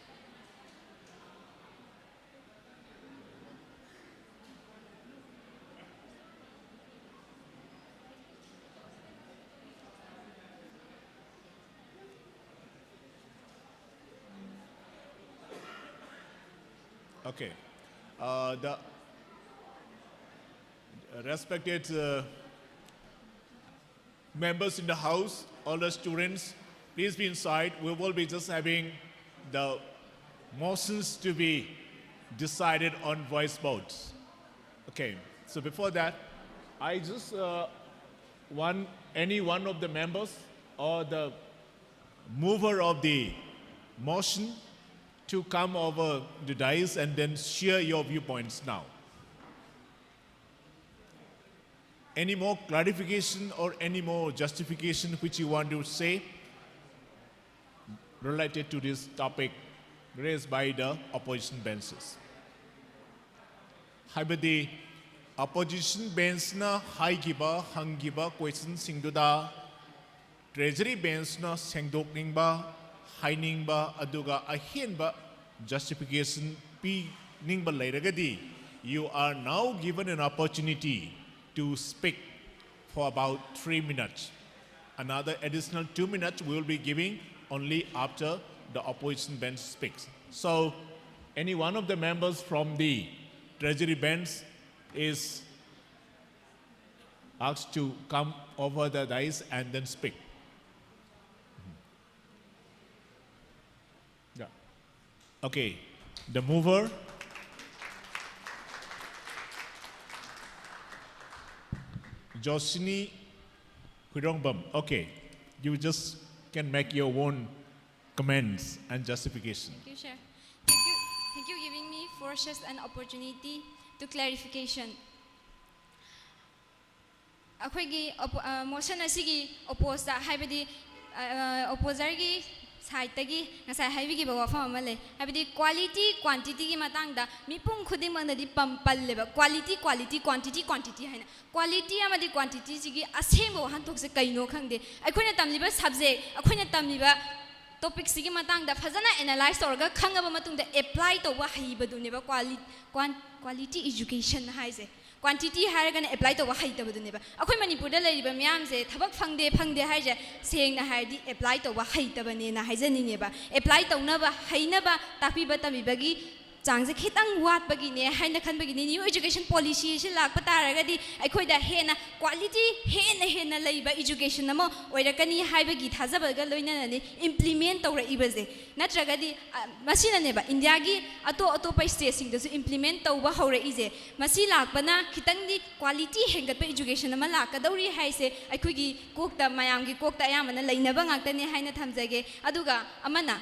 Okay. The respected members in the House, all the students, please be inside. We will be just having the motions to be decided on voice votes. Okay. So before that, I just want any one of the members or the mover of the motion to come over the dais and then share your viewpoints now. Any more clarification or any more justification which you want to say related to this topic raised by the opposition benches? Haibadi opposition bench na haigiba hangiba question singduda Treasury bench na sengdokningba hainingba aduga ahienba justification pi ningba lairagadi, you are now given an opportunity to speak for about 3 minutes. Another additional 2 minutes we will be giving only after the opposition bench speaks. So any one of the members from the Treasury bench is asked to come over the dais and then speak. Yeah. Okay, the mover. Josini Hurongbam. Okay, you just can make your own comments and justification. Thank you, Chair. Thank you giving me forces an opportunity to clarification. Akhoi motion asigi oppose haibadi opposer gi side tagi ngasai haibi gi wafam amale haibadi quality quantity gi matang da mipung khuding mang di palle quality quantity haina quality amadi quantity sigi asemo han tok se kaino khangde akhoi na tamliba subject akhoi na tamliba topic sigi matang da fazana analyze torga khangaba matung da apply to wa haibadu ne ba quality education haise quantity haragana apply to wa haitaba duneba akhoi manipur da lariba myam se thabak phangde haije seng na haidi apply to wa haitaba ne na haijani ne ba apply to na ba haina ba tapi ba tami bagi changse khitang wat bagi ne haina khan bagi ne new education policy se lak patara gadi akhoi da hena quality hena laiba education namo oirakani haibagi thajaba ga loina ne implement to ra ibaze natragadi masina ne ba india gi ato pa state sing da su implement to ba hore ije masi lakpana khitang di quality hengat pa education nama lakadori haise akhoi gi kokta mayam gi kokta ayamana lainaba ngakta ne haina thamjage aduga amana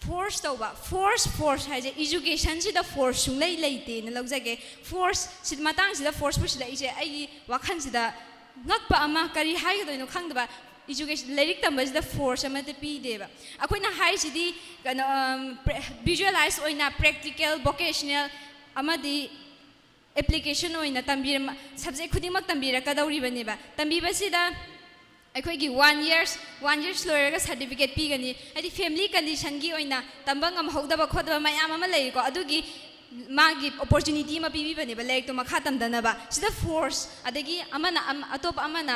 force tauba force haje education sida force sung lei leite na laujage force sid matang sida force pu sida ije ai wakhan sida ngakpa ama kari hai ga doino khangdaba education lyric tamba sida force ama te pi deba akoina hai sidi visualize oina practical vocational amadi application oina tambir subject khudimak tambira kadauri baneba tambiba sida akhoi 1 years loiraga certificate pigani adi family condition gi oina tambang am hodaba khodaba mayam ama lei ko adugi magi opportunity ma pibi bane ba lek to makha tamdana ba sida force adagi amana atop amana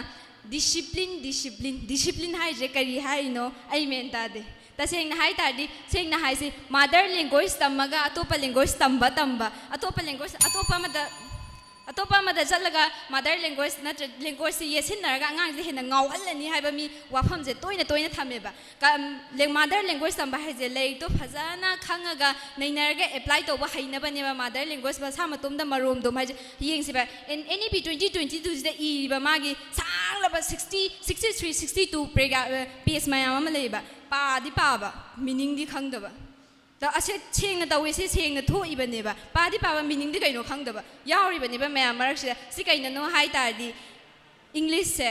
discipline haije kari haino ai menta de taseng na hai tadi seng na hai se mother language tamaga atopa language tamba atopa language atopa mada jalaga mother language na language se yesin naraga angang je hena ngau alani haiba mi wafam je toina thameba mother language tamba haije lei to phajana khangaga nainaraga apply to ba haina bane ba mother language ba sama tumda marom do maje yengsi ba in NEP 2022 de e ba magi sangla ba 63 62 PS mayam ma lei ba pa di pa ba meaning di khangda ba da ase cheng na dawe se cheng na tho ibane ba pa di pa ba meaning di kaino khangda ba yauri bane ba mayam marak si kaina no hai ta di English se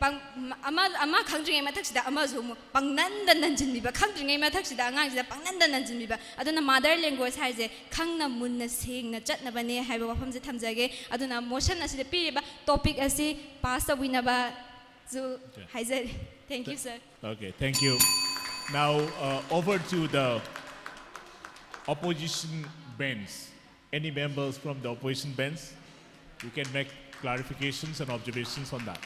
pang ama khangdring ma thak sida ama zo pangnan dan nanjin mi ba khangdring ma thak sida angang sida pangnan dan nanjin mi ba aduna mother language hai je khangna munna seng na chat na bane hai ba wafam je thamjage aduna motion asida pi ba topic asi pass ta wina ba zo hai je thank you sir. Okay, thank you. Now over to the opposition bench. Any members from the opposition bench? You can make clarifications and observations on that.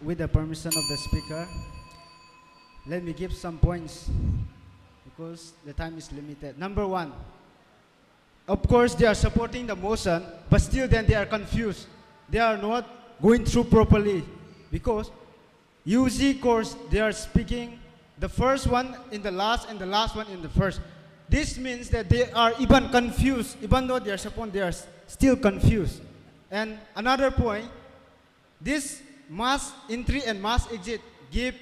With the permission of the speaker, let me give some points because the time is limited. Number one, of course they are supporting the motion, but still then they are confused. They are not going through properly because UG course they are speaking the first one in the last and the last one in the first. This means that they are even confused. Even though they are supporting, they are still confused. And another point, this mass entry and mass exit give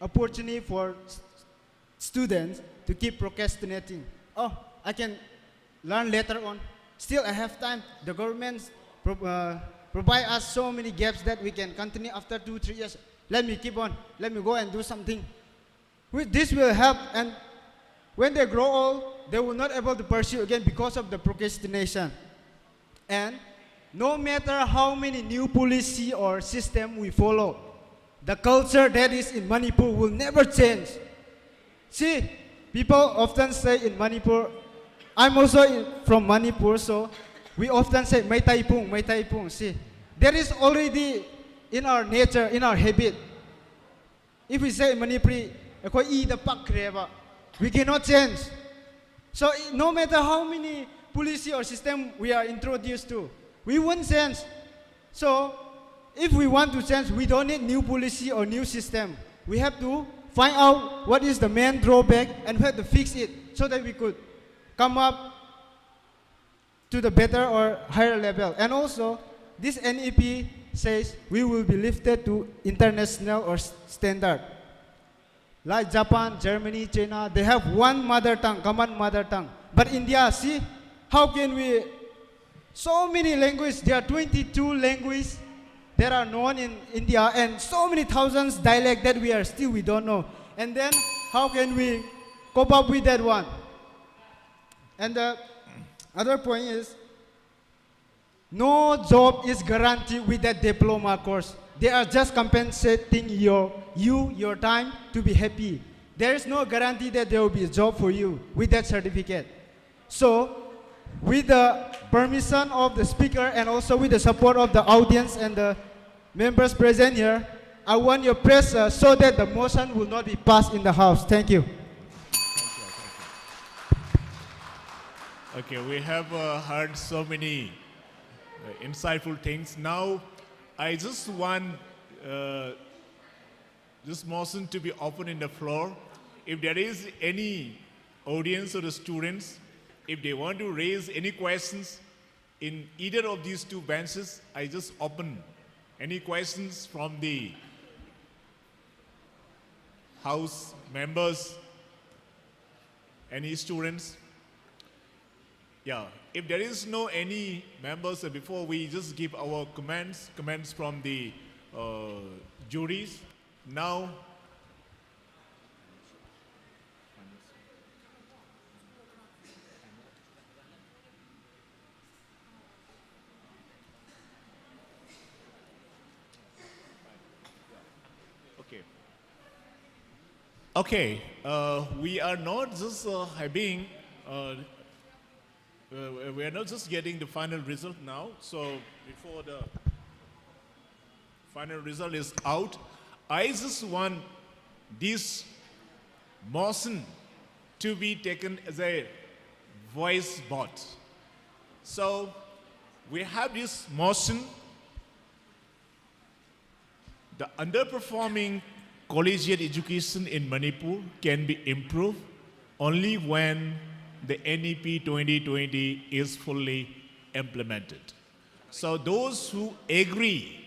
opportunity for students to keep procrastinating. Oh, I can learn later on. Still, I have time. The government provide us so many gaps that we can continue after 2-3 years. Let me keep on. Let me go and do something. This will help, and when they grow old, they will not able to pursue again because of the procrastination. And no matter how many new policy or system we follow, the culture that is in Manipur will never change. See, people often say in Manipur, I'm also from Manipur, so we often say, may taipung, may taipung. See, there is already in our nature, in our habit. If we say in Manipuri, we cannot change. So no matter how many policy or system we are introduced to, we won't change. So if we want to change, we don't need new policy or new system. We have to find out what is the main drawback and we have to fix it so that we could come up to the better or higher level. And also, this NEP says we will be lifted to international or standard. Like Japan, Germany, China, they have one mother tongue, common mother tongue. But India, see, how can we, so many languages, there are 22 languages that are known in India and so many thousands dialects that we don't know. And then, how can we cope up with that one? And the other point is, no job is guaranteed with that diploma course. They are just compensating your time to be happy. There is no guarantee that there will be a job for you with that certificate. So, with the permission of the speaker and also with the support of the audience and the members present here, I want your pressure so that the motion will not be passed in the House. Thank you. Okay, we have heard so many insightful things. Now, I just want this motion to be open in the floor. If there is any audience or the students, if they want to raise any questions in either of these two benches, I just open any questions from the House members, any students. Yeah, if there is no any members, before we just give our comments from the juries. Now, okay, we are not just having we are not just getting the final result now. So before the final result is out, I just want this motion to be taken as a voice vote. So we have this motion: the underperforming collegiate education in Manipur can be improved only when the NEP 2020 is fully implemented. So those who agree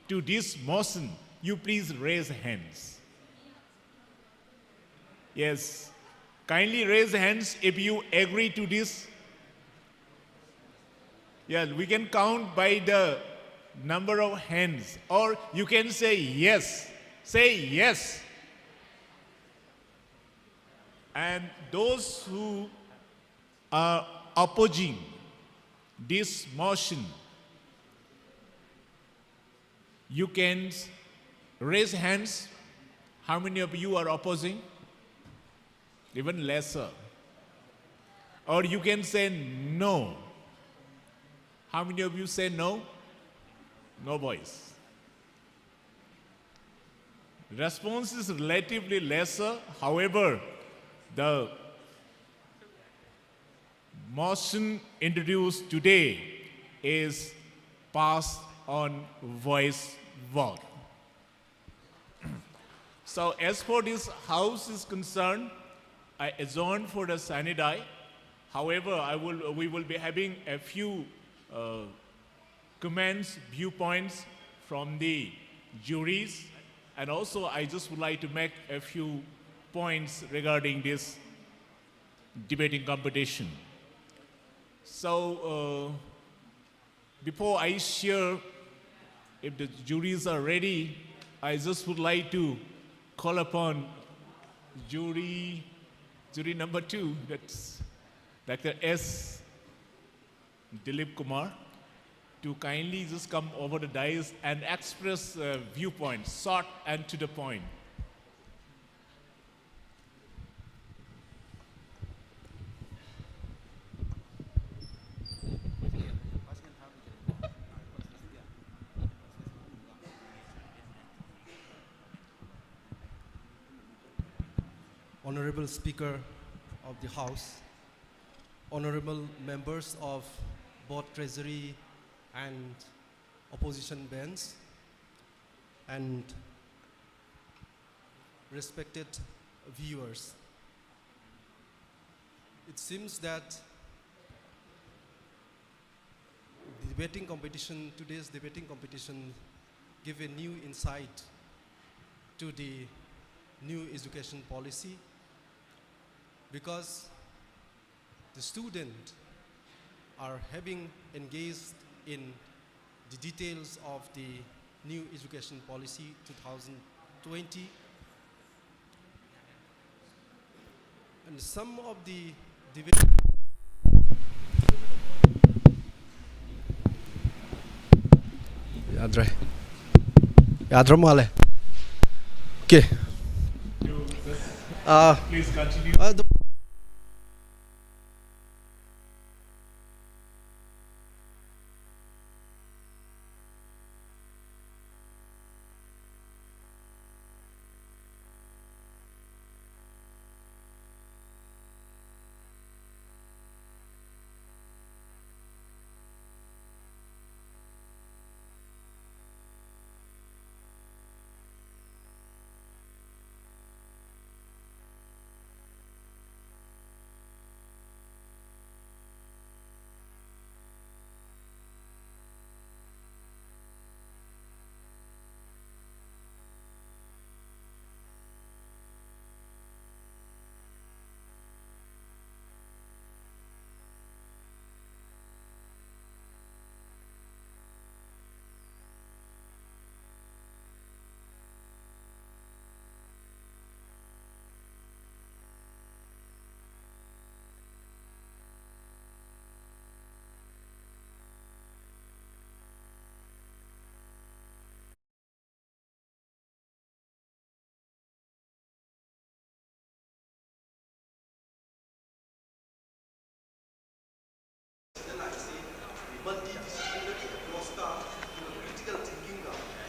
to this motion, you please raise hands. Yes, kindly raise hands if you agree to this. Yeah, we can count by the number of hands, or you can say yes. Say yes. And those who are opposing this motion, you can raise hands. How many of you are opposing? Even lesser. Or you can say no. How many of you say no? No voice. Response is relatively lesser. However, the motion introduced today is passed on voice vote. So as for this House is concerned, I adjourn for the sine die. However, we will be having a few comments, viewpoints from the juries, and also I just would like to make a few points regarding this debating competition. So, before I share, if the juries are ready, I just would like to call upon jury number 2, that's Dr. S. Dilip Kumar, to kindly just come over the dais and express viewpoints, short and to the point. Honorable Speaker of the House, honorable members of both Treasury and opposition bench, and respected viewers. It seems that the debating competition, today's debating competition, give a new insight to the new education policy, because the students are having engaged in the details of the new education policy 2020, and some of the Okay. Please continue.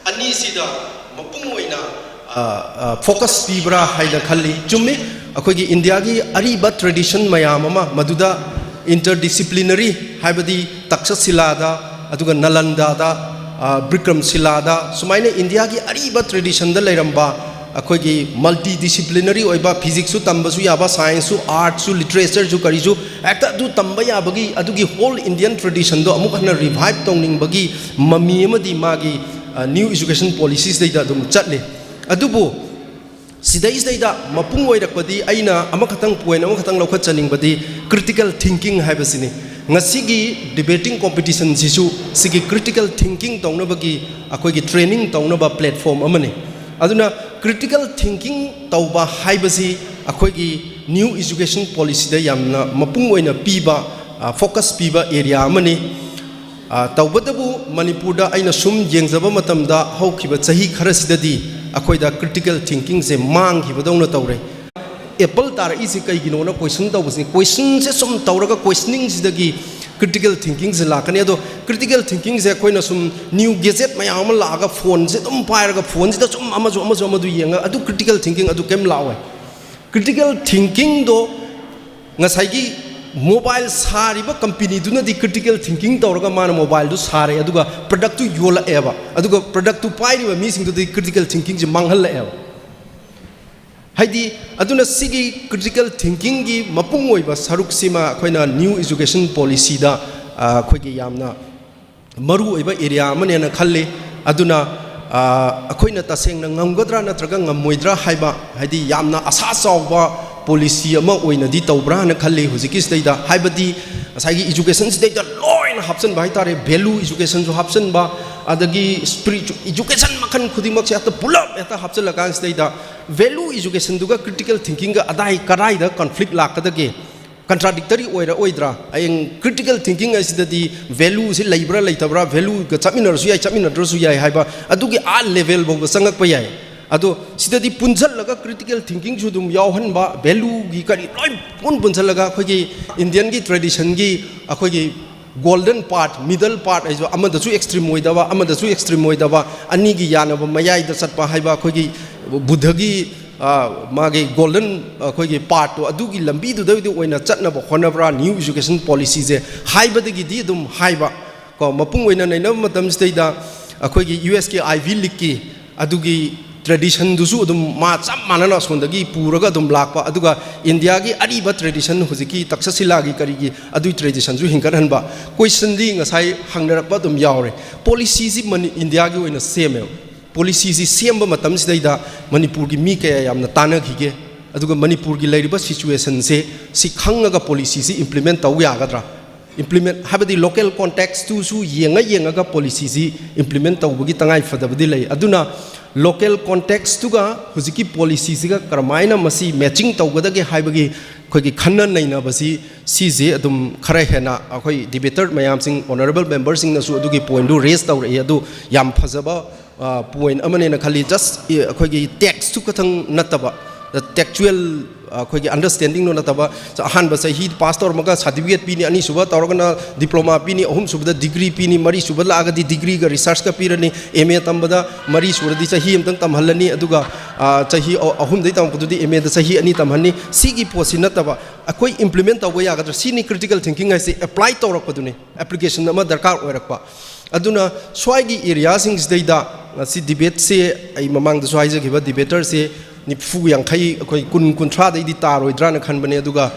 Anisida mapungoina focus pibra haina khalli chummi akogi India gi ariba tradition mayamama maduda interdisciplinary haibadi Takshashila da aduga Nalanda da Bikramshila da sumaina India gi ariba tradition da leiramba akogi multidisciplinary oiba physics su tambasu yaba science su art su literature su kari su ekta du tamba yabagi adugi whole Indian tradition do amuk hana revive tongning bagi mami amadi magi new education policies data dum chatle adubu sidai da mapung oirakpadi aina amakhatang point amakhatang lokhat chaning badi critical thinking haibasini ngasigi debating competition sisu sigi critical thinking tongna bagi akogi training tongna ba platform amane aduna critical thinking tauba haibasi akogi new education policy da yamna mapung oina piba focus piba area amane Taubadabu Manipur aina sum yengzaba matamda haukiba chahi kharasidadi akoida critical thinking se manghiba dawna tawre apple tar isi kaigino na question tawbasi question se sum tawraga questioning sidagi critical thinking se lakani ado critical thinking se koina sum new gadget mayam laga phone se dum pairaga phone se sum amaju yenga adu critical thinking adu kem lawe critical thinking do ngasaigi mobile sariba company duna di critical thinking tawraga mana mobile du sare aduga product tu yola eba aduga product tu pairiba mi sing du critical thinking je manghal eba haidi aduna sigi critical thinking gi mapung oiba saruk sima khoina new education policy da khoigi yamna maru oiba area mane na khalle aduna ꯑꯩꯈꯣꯏꯅ ꯇꯁꯦꯡꯅ ꯉꯝꯒꯗ꯭ꯔꯥ ꯅꯠꯇ꯭ꯔꯒ ꯉꯝꯃꯣꯏꯗ꯭ꯔꯥ ꯍꯥꯏꯕ ꯍꯥꯏꯗꯤ ꯌꯥꯝꯅ ꯑꯁꯥ ꯆꯥꯎꯕ policy ꯑꯃ ꯑꯣꯏꯅꯗꯤ ꯇꯧꯕ꯭ꯔꯥ ꯍꯥꯏꯅ ꯈꯜꯂꯤ ꯍꯧꯖꯤꯛꯀꯤꯁꯤꯗꯩꯗ ꯍꯥꯏꯕꯗꯤ ꯉꯁꯥꯏꯒꯤ ꯏꯖꯨꯀꯦꯁꯟꯁꯤꯗꯩꯗ ꯂꯣꯏꯅ ꯍꯥꯞꯆꯟꯕ ꯍꯥꯏꯇꯥꯔꯦ ꯚꯦꯂꯨ ꯏꯖꯨꯀꯦꯁꯟꯁꯨ ꯍꯥꯞꯆꯟꯕ ꯑꯗꯒꯤ ꯁ꯭ꯄꯤꯔꯤꯆꯨꯋꯦꯜ ꯏꯖꯨꯀꯦꯁꯟ ꯃꯈꯜ ꯈꯨꯗꯤꯡꯃꯛꯁꯦ ꯍꯦꯛꯇ ꯄꯨꯂꯞ ꯍꯦꯛꯇ ꯍꯥꯞꯆꯜꯂꯀꯥꯟꯁꯤꯗꯩꯗ ꯚꯦꯂꯨ ꯏꯖꯨꯀꯦꯁꯟꯗꯨꯒ ꯀ꯭ꯔꯤꯇꯤꯀꯦꯜ ꯊꯤꯡꯀꯤꯡꯒ ꯀꯗꯥꯏꯗ conflict ꯂꯥꯛꯀꯗꯒꯦ contradictory oidra ayeng critical thinking asidadi value si leibra leitabra value ga chaminarsu yai chaminadrusu yai haiba adugi a level bo sangak pa yai ado sidadi punjal laga critical thinking ju dum yauhan ba value gi kari loi punjal laga khogi indian gi tradition gi akhogi golden part middle part aijo amadasu extreme oidaba amadasu extreme oidaba ani gi yanaba mayai da satpa haiba khogi buddha gi मागे golden अखोगी part तो अदुगी लंबी दुदवी ओइना चटनबो होनबरा new education policy जे हाइबदगी दुम हाइबा को मपुंग ओइना नैना मतम स्टेदा अखोगी US के ivy league की अदुगी tradition दुसु दुम मा चम मानना सोंदगी पुरगा दुम लाकपा अदुगा इंडिया की अरीबा ट्रेडिशन हुजिकी तक्षशिलागी करीगी अदुई ट्रेडिशन जु हिंकरहनबा क्वेश्चन दी ngasai hangnarapba dum yaure policy ji India की ओइना सेमे policy si semba matam sidaida manipur gi mi kaya yamna tana khige aduga manipur gi lairiba situation se si khangaga policy si implement taw yagadra implement habadi local context tu su yenga ga policy si implement taw bugi tangai fadabadi lai aduna local context tu ga huziki policy si ga karmaina masi matching taw gadage haibagi khogi khanna naina basi si je adum khara hena akhoi debater mayam sing honorable members sing na su adugi point du raise taw re adu yam phajaba point amane na khali just akhoi text tu kathang nataba the textual akhoi understanding no nataba han ba sahi pastor maga certificate pini ani suba tawragana diploma pini ahum suba degree pini mari suba laga di degree ga research ka pirani ma tambada mari suradi sahi amtang tamhalani aduga sahi ahum dai tam pududi ma da sahi ani tamhani sigi posi nataba akhoi implement taw ya ga sini critical thinking ai apply tawrak paduni application ama darkar oirakpa aduna swagi area sing sida si debate se ai mamang da swai je giba debater se nifu yang khai akoi kun thra dai di taroidra na khanbane aduga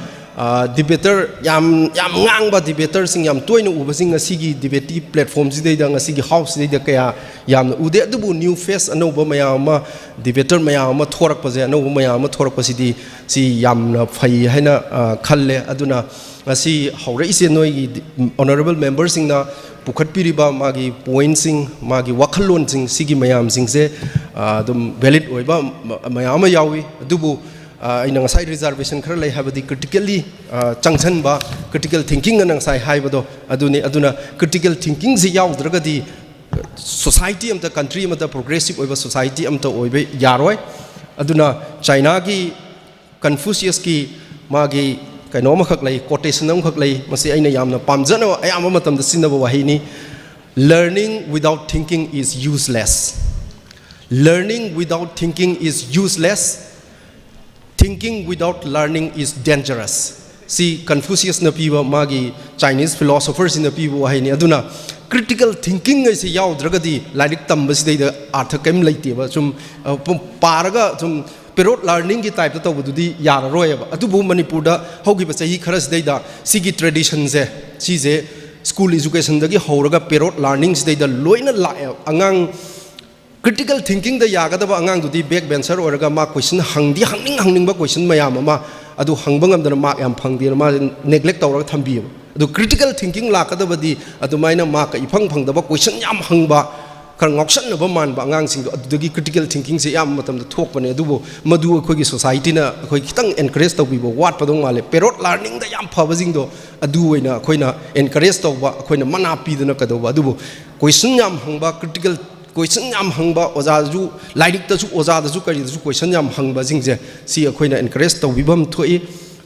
debater yam ngang ba debater sing yam toina uba sing asigi debate platform si dai da asigi house dai da kaya yam ude adubu new face anoba mayama debater mayama thorak pa je anoba mayama thorak pa si yam na phai haina khalle aduna asi haure ise noi honorable members sing na pukhat piriba magi point sing magi wakhalon sing sigi mayam sing se dum valid oiba mayama yawi adubu ina ngasai reservation khara lai habadi critically changchan ba critical thinking na ngasai haibado aduna critical thinking se yaudragadi society amta country amta progressive oiba society amta oibe yaroi aduna china gi confucius ki magi kainoma khak lai quotation am khak lai masi aina yamna pamjana ayama matam da sinaba wahini learning without thinking is useless learning without thinking is useless thinking without learning is dangerous si confucius na piwa magi chinese philosophers in the piwa wahini aduna critical thinking ai se yaudragadi lairik tambasi dai da artha kem laite ba sum paraga sum perot learning ki type to bududi yar royaba atubu manipur da hogi ba sahi kharas dai da sigi tradition je si je school education da gi horaga perot learning dai da loina la angang critical thinking da yaga da angang dudi back bencher oraga ma question hangning ba question mayam ma adu hangbangam da ma yam phangdi ma neglect tawra thambi adu critical thinking la ka da badi adu maina ma ka ifang da ba question yam hangba ngoksan na ba man ba ngang sing adudagi critical thinking se yam matam da thok bane adubo madu akhoi gi society na akhoi kitang encourage taw bi bo wat padong male perot learning da yam phaba jing do adu oina akhoi na encourage taw ba akhoi na mana pi da na ka do ba adubo question yam hangba critical question yam hangba oja ju lairik ta ju oja da ju kari da ju question yam hangba jing je si akhoi na encourage taw bi bam thoi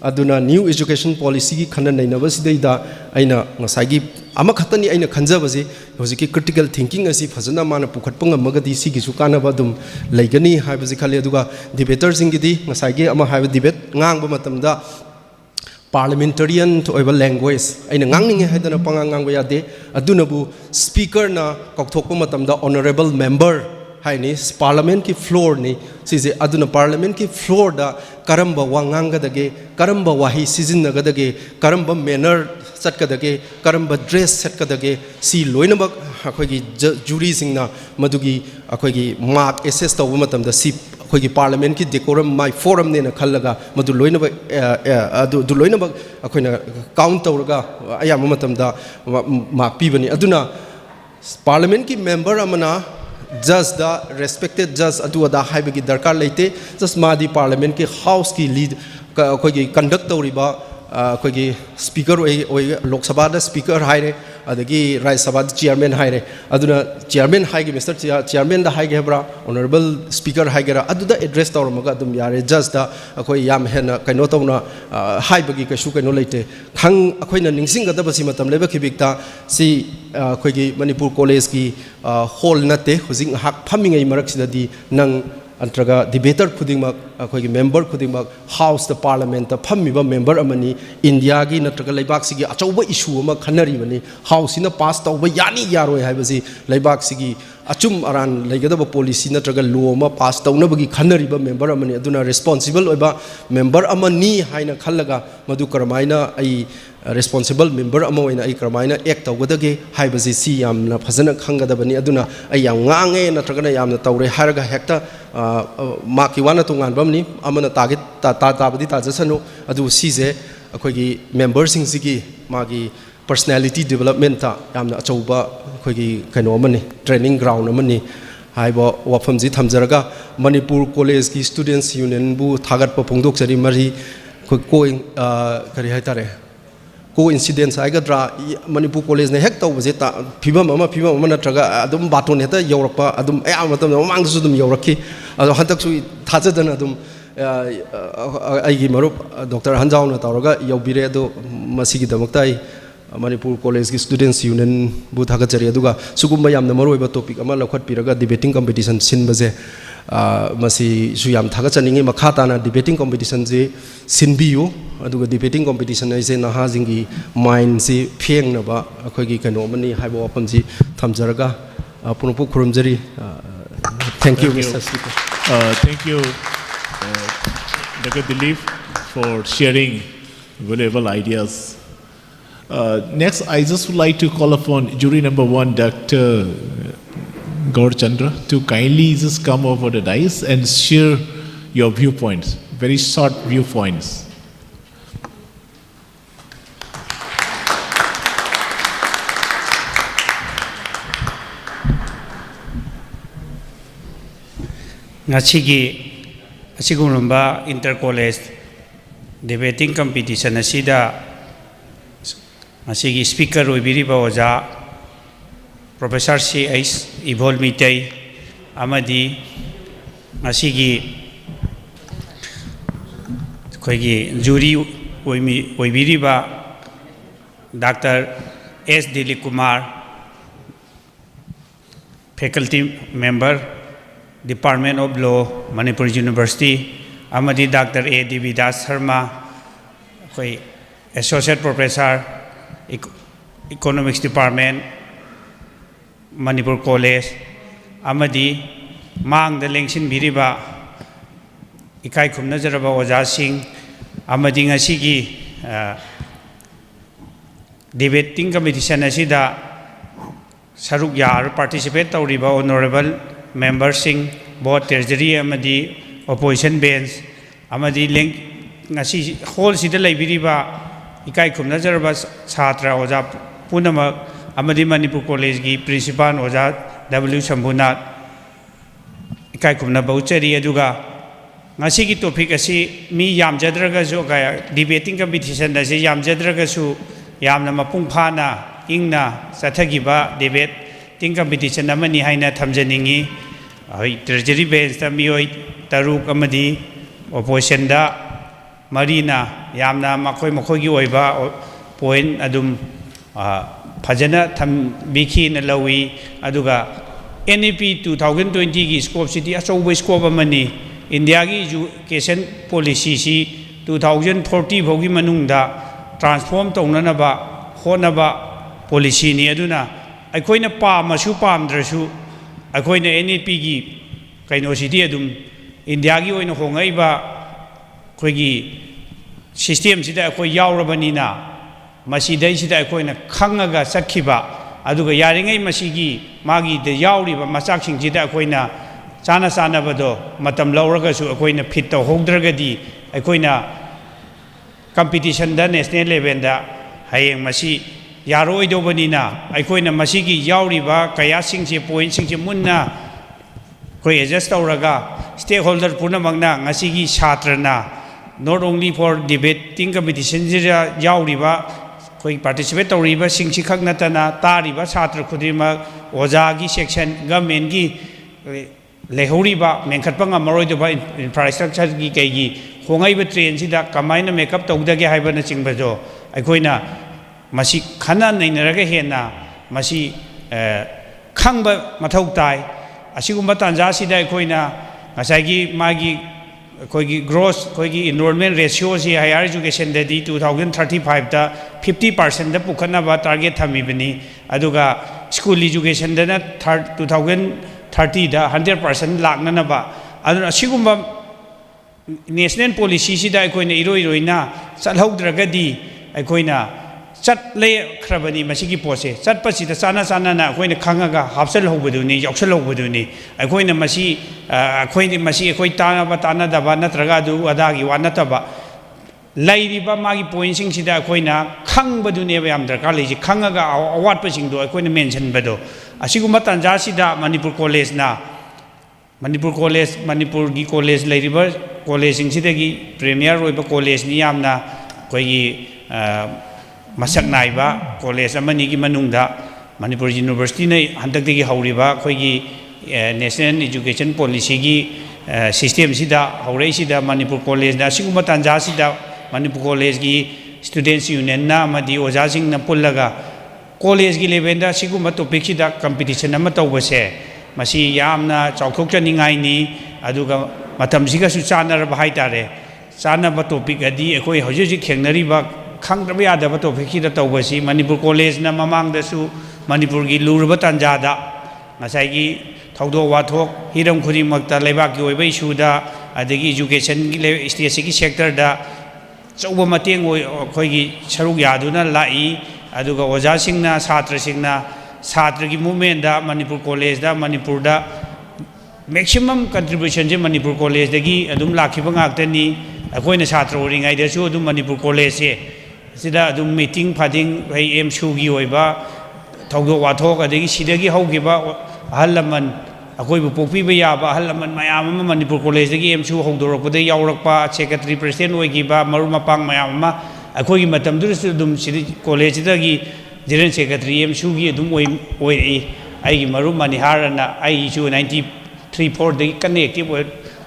aduna new education policy gi khana nei na ba sidai da aina ngasai gi ama khatani aina khanjaba je hojiki critical thinking asi phajana mana pukhat pangam magadi sigi su kana ba dum laigani haiba ji khale aduga debater sing gi di ngasai gi ama haiba debate ngang ba matam da parliamentarian to oiba language aina ngangning haidana pangang ba yade aduna bu speaker na kokthok pa matam da honorable member haini parliament ki floor ni sije aduna parliament ki floor da karamba wanganga dage karamba wahi season na gadage karamba manner satkadage karamba dress satkadage si loinabak ꯑꯩꯈꯣꯏꯒꯤ ꯖꯨꯔꯤꯁꯤꯡꯅ ꯃꯗꯨꯒꯤ ꯑꯩꯈꯣꯏꯒꯤ mark access ꯇꯧꯕ ꯃꯇꯝꯗ ꯁꯤ ꯑꯩꯈꯣꯏꯒꯤ ꯄꯥꯔꯂꯤꯌꯥꯃꯦꯟꯠꯀꯤ ꯗꯦꯀꯣꯔꯝ ꯃꯥꯏ ꯐꯣꯔꯝꯅꯦꯅ ꯈꯜꯂꯒ ꯃꯗꯨ ꯂꯣꯏꯅꯃꯛ ꯑꯗꯨ ꯂꯣꯏꯅꯃꯛ ꯑꯩꯈꯣꯏꯅ ꯀꯥꯎꯟꯠ ꯇꯧꯔꯒ ꯑꯌꯥꯝꯕ ꯃꯇꯝꯗ ꯃꯥꯔꯛ ꯄꯤꯕꯅꯤ ꯑꯗꯨꯅ ꯄꯥꯔꯂꯤꯌꯥꯃꯦꯟꯠꯀꯤ ꯃꯦꯝꯕꯔ ꯑꯃꯅ ꯖꯁꯗ ꯔꯦꯁꯄꯦꯛꯇꯦꯗ ꯖꯁ ꯑꯗꯨ ꯑꯗꯥ ꯍꯥꯏꯕꯒꯤ ꯗꯔꯀꯥꯔ ꯂꯩꯇꯦ ꯖꯁ ꯃꯥꯗꯤ ꯄꯥꯔꯂꯤꯌꯥꯃꯦꯟꯠꯀꯤ ꯍꯥꯎꯁꯀꯤ ꯂꯤꯗ ꯑꯩꯈꯣꯏꯒꯤ ꯀꯟꯗꯛ ꯇꯧꯔꯤꯕ ꯑꯩꯈꯣꯏꯒꯤ ꯁ꯭ꯄꯤꯀꯔ ꯑꯣꯏ ꯂꯣꯛ ꯁꯚꯥꯗ ꯁ꯭ꯄꯤꯀꯔ ꯍꯥꯏꯔꯦ ꯑꯗꯒꯤ ꯔꯥꯖ꯭ꯌ ꯁꯚꯥꯗ ꯆꯤꯌꯔꯃꯦꯟ ꯍꯥꯏꯔꯦ ꯑꯗꯨꯅ ꯆꯤꯌꯔꯃꯦꯟ ꯍꯥꯏꯒꯦ ꯃꯤꯁꯇꯔ ꯆꯤꯌꯔꯃꯦꯟꯗ ꯍꯥꯏꯒꯦ ꯍꯥꯏꯕ꯭ꯔꯥ ꯑꯣꯅꯔꯦꯕꯜ ꯁ꯭ꯄꯤꯀꯔ ꯍꯥꯏꯒꯦꯔꯥ ꯑꯗꯨꯗ ꯑꯦꯗ꯭ꯔꯦꯁ ꯇꯧꯔꯝꯃꯒ ꯑꯗꯨꯝ ꯌꯥꯔꯦ ꯖꯁꯇ ꯑꯩꯈꯣꯏ ꯌꯥꯝ ꯍꯦꯟꯅ ꯀꯩꯅꯣ ꯇꯧꯅ ꯍꯥꯏꯕꯒꯤ ꯀꯩꯁꯨ ꯀꯩꯅꯣ ꯂꯩꯇꯦ ꯑꯩꯈꯣꯏꯅ ꯅꯤꯡꯁꯤꯡꯒꯗꯕꯁꯤ ꯃꯇꯝ ꯂꯩꯕꯛꯈꯤꯕꯤꯛꯇ ꯁꯤ ꯑꯩꯈꯣꯏꯒꯤ ꯃꯅꯤꯄꯨꯔ ꯀꯣꯂꯦꯖꯀꯤ ꯍꯣꯜ ꯅꯠꯇꯦ ꯍꯧꯖꯤꯛ ꯉꯥꯏꯍꯥꯛ ꯐꯝꯃꯤꯉꯩ ꯃꯔꯛꯁꯤꯗꯗꯤ ꯅꯪ ꯅꯠꯇ꯭ꯔꯒ ꯗꯤꯕꯦꯇꯔ ꯈꯨꯗꯤꯡꯃꯛ ꯑꯩꯈꯣꯏꯒꯤ ꯃꯦꯝꯕꯔ ꯈꯨꯗꯤꯡꯃꯛ ꯍꯥꯎꯁꯇ ꯄꯥꯔꯂꯤꯌꯥꯃꯦꯟꯠꯇ ꯐꯝꯃꯤꯕ ꯃꯦꯝꯕꯔ ꯑꯃꯅꯤ ꯏꯟꯗꯤꯌꯥꯒꯤ ꯅꯠꯇ꯭ꯔꯒ ꯂꯩꯕꯥꯛꯁꯤꯒꯤ ꯑꯆꯧꯕ ꯏꯁꯨ ꯑꯃ ꯈꯟꯅꯔꯤꯕꯅꯤ ꯍꯥꯎꯁꯁꯤꯅ ꯄꯥꯁ ꯇꯧꯕ ꯌꯥꯅꯤ ꯌꯥꯔꯣꯏ ꯍꯥꯏꯕꯁꯤ ꯂꯩꯕꯥꯛꯁꯤꯒꯤ ꯑꯆꯨꯝ ꯑꯔꯥꯟ ꯂꯩꯒꯗꯕ ꯄꯣꯂꯤꯁꯤ ꯅꯠꯇ꯭ꯔꯒ ꯂꯣ ꯑꯃ ꯄꯥꯁ ꯇꯧꯅꯕꯒꯤ ꯈꯟꯅꯔꯤꯕ ꯃꯦꯝꯕꯔ ꯑꯃꯅꯤ ꯑꯗꯨꯅ ꯔꯦꯁꯄꯣꯟꯁꯤꯕꯜ ꯑꯣꯏꯕ ꯃꯦꯝꯕꯔ ꯑꯃꯅꯤ ꯍꯥꯏꯅ ꯈꯜꯂꯒ ꯃꯗꯨ ꯀꯔꯝꯍꯥꯏꯅ ꯑꯩ ꯔꯦꯁꯄꯣꯟꯁꯤꯕꯜ ꯃꯦꯝꯕꯔ ꯑꯃ ꯑꯣꯏꯅ ꯑꯩ ꯀꯔꯝꯍꯥꯏꯅ ꯑꯦꯛ ꯇꯧꯒꯗꯒꯦ ꯍꯥꯏꯕꯁꯤ ꯁꯤ ꯌꯥꯝꯅ ꯐꯖꯅ ꯈꯪꯒꯗꯕꯅꯤ ꯑꯗꯨꯅ ꯑꯩ ꯌꯥꯝ ꯉꯥꯡꯉꯦ ꯅꯠꯇ꯭ꯔꯒꯅ ꯌꯥꯝꯅ ꯇꯧꯔꯦ ꯍꯥꯏꯔꯒ ꯍꯦꯛꯇ ꯃꯥꯛꯀꯤ ꯋꯥꯅ ꯇꯣꯉꯥꯟꯕ ꯑꯃꯅꯤ ꯑꯃꯅ ꯇꯥꯕꯗꯤ ꯇꯥꯖꯁꯅꯨ ꯑꯗꯨꯕꯨ ꯁꯤꯁꯦ ꯑꯩꯈꯣꯏꯒꯤ ꯃꯦꯝꯕꯔꯁꯤꯡꯁꯤꯒꯤ ꯃꯥꯒꯤ ꯄꯔꯁꯅꯦꯂꯤꯇꯤ ꯗꯦꯕꯂꯞꯃꯦꯟꯇ ꯌꯥꯝꯅ ꯑꯆꯧꯕ ꯑꯩꯈꯣꯏꯒꯤ ꯀꯩꯅꯣ ꯑꯃꯅꯤ ꯇ꯭ꯔꯦꯅꯤꯡ ꯒ꯭ꯔꯥꯎꯟ ꯑꯃꯅꯤ ꯍꯥꯏꯕ ꯋꯥꯐꯝꯁꯤ ꯊꯝꯖꯔꯒ ꯃꯅꯤꯄꯨꯔ ꯀꯣꯂꯦꯖꯀꯤ ꯁ꯭ꯇꯨꯗꯦꯟꯠꯁ ꯌꯨꯅꯤꯌꯟꯕꯨ ꯊꯥꯒꯠꯄ ꯐꯣꯡꯗꯣꯛꯆꯔꯤ ꯃꯔꯤ ꯑꯩꯈꯣꯏ ꯀꯔꯤ ꯍꯥꯏꯇꯥꯔꯦ coincidence haigadra Manipur college ne hek tawbase phibam ama natraga adum baton heta yawrakpa adum ayam matam mamang su dum yawrakhi ado hantak su thajadana adum aigi marup Dr. Hanjau na tawraga yawbire ado masigi damakta ai Manipur college ki students union bu thagachari aduga sugumba yamna maruiba topic ama lokhat piraga debating competition sinbaje masi su yam thagachaningi makhata na debating competition je sinbiyu aduga debating competition ai se naha jingi mind si pheng na ba akhoi gi kano mani haibo wapam ji thamjaraga punupu khurumjari thank you Mr. Speaker thank you Dr. Dilip for sharing valuable ideas. Next, I just would like to call upon jury number 1, Dr. Gaur Chandra, to kindly just come over the dais and share your viewpoints, very short viewpoints. Ngachigi asigurumba inter-college debating competition asida Masigi speaker oibiriba oja Professor C.H. Ibol Mitay amadi masigi koigi jury oibiriba Dr. S. Dilip Kumar faculty member Department of Law Manipur University amadi Dr. A. Dividas Sharma koi associate professor Economics Department, Manipur College, Amadi, Mang the Lengshin Biriba, Ikai Kumnajaraba Oja Singh, Amadi Ngasigi, debating competition Asida, Saruk Yar, participate Tauriba, honorable member Singh, both Treasury, Amadi, opposition bench, Amadi Leng Nasi, whole Sida Biriba. Ikai Kumnajaraba Satra Oja Punamak Amadi Manipur College gi Principal Oja W. Shambunat Ikai Kumna Bauchari Aduga Ngasigi topic asi mi yam jadraga zo gaya debating competition da se yam jadraga su yam na mapung phana ingna sathagiba debate ting competition amani haina thamjaningi ai treasury bench ta mi oi taruk amadi opposition da Marina yamna makoi gi oiba point adum phajana tham biki na lawi aduga NEP 2020 gi scope city achobo scope amani India gi education policy si 2040 bhogi manungda transform taunana ba hona ba policy ni aduna aikoina pa masu pamdrasu aikoina NEP gi kaino city adum India gi oina hongai ba koigi system sida koi yaurabanina masidai sida koina khangaga sakhiba aduga yaringai masigi magi de yauri ba machak sing jida akoina chana chana bado matam lauraga su akoina fit to hogdragadi akoina competition da national level da hayeng masi yaroi do banina akoina masigi yauri ba kaya sing je point sing je munna koi adjust tauraga stakeholder puna magna ngasigi chatrana not only for debating competition jira yauri ba koi participate tauriba sing chi khak natana tariba chatra khudima oja gi section government gi lehoriba menkhatpa ngamaroi do ba infrastructure gi kai gi khongai ba train sida kamaina makeup tawdage haibana chingbajo aikoina masi khana nainaraga hena masi khangba mathau tai asigumba tanja sida aikoina ngasagi magi koigi gross koigi enrollment ratio si higher education dadi 2035 da 50% da pukhana ba target thami bani aduga school education da 2030 da 100% lakna na ba aduna asigumba national policy si da aikoina iroina chalhaudragadi aikoina chatle khrabani masigi pose chatpasi da sana sana na akoina khangaga hapsal hobaduni yaksal hobaduni akoina masi akoini masi akoi tana da ba natraga du adagi wanataba lairiba magi point sing sida akoina khangbaduni ba yam darkar leji khangaga awat pasing do akoina mention bado asiguma tanja sida manipur college na manipur college manipur gi college lairiba college sing sida gi premier roiba college ni yamna koigi masak naiba college amani gi manungda manipur university nei handakdegi hauriba khoigi national education policy gi system sida haurei sida manipur college da siguma tanja sida manipur college gi students union na amadi oja sing na pullaga college gi level da siguma topic sida competition ama tawbase masi yamna chauthokchaningai ni aduga matam siga su chanaraba haitare chanaba topic adi ekoi hoji khengnariba khangdaba yadaba topic sida tawbasi manipur college na mamang da su manipur gi lurba tanjada ngasai gi thaudo wathok hiram khuri makta lebak gi oibai suda adegi education gi state gi sector da chauba mateng khoi gi saruk yaduna lai aduga oja singna chhatra singna chhatra gi movement da manipur college da manipur da maximum contribution je manipur college dagi adum lakhiba ngaktani akoina chhatra oringai da su adum manipur college se sida adum meeting phading hai MCU gi oiba thaudo wathok adegi sidagi haugiba ahalaman akoi bu pokpi ba ya ba ahalaman mayam ma manipur college dagi MCU haudorakpade yaurakpa secretary president oigiba maru mapang mayam ma akoi gi matam du su dum sidi college dagi general secretary MCU gi dum oi ai gi maru maniharana ai ju 93 dagi connective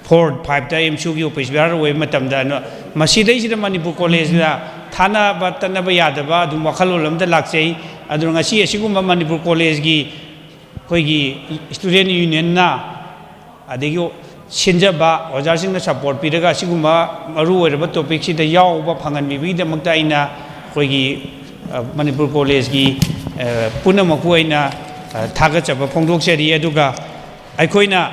4-5 da MCU gi office biar oi matam da no masidai sida manipur college da thana ba tanaba yadaba dum wakhalolam da lakchei adung ngasi asigumba manipur college gi koigi student union na adegi sinjaba ojarsing na support piraga asigumba maru oiraba topic sida yawba phangan bibi da makta aina koigi manipur college gi punamaku aina thaga chaba phongdok seri aduga aikoina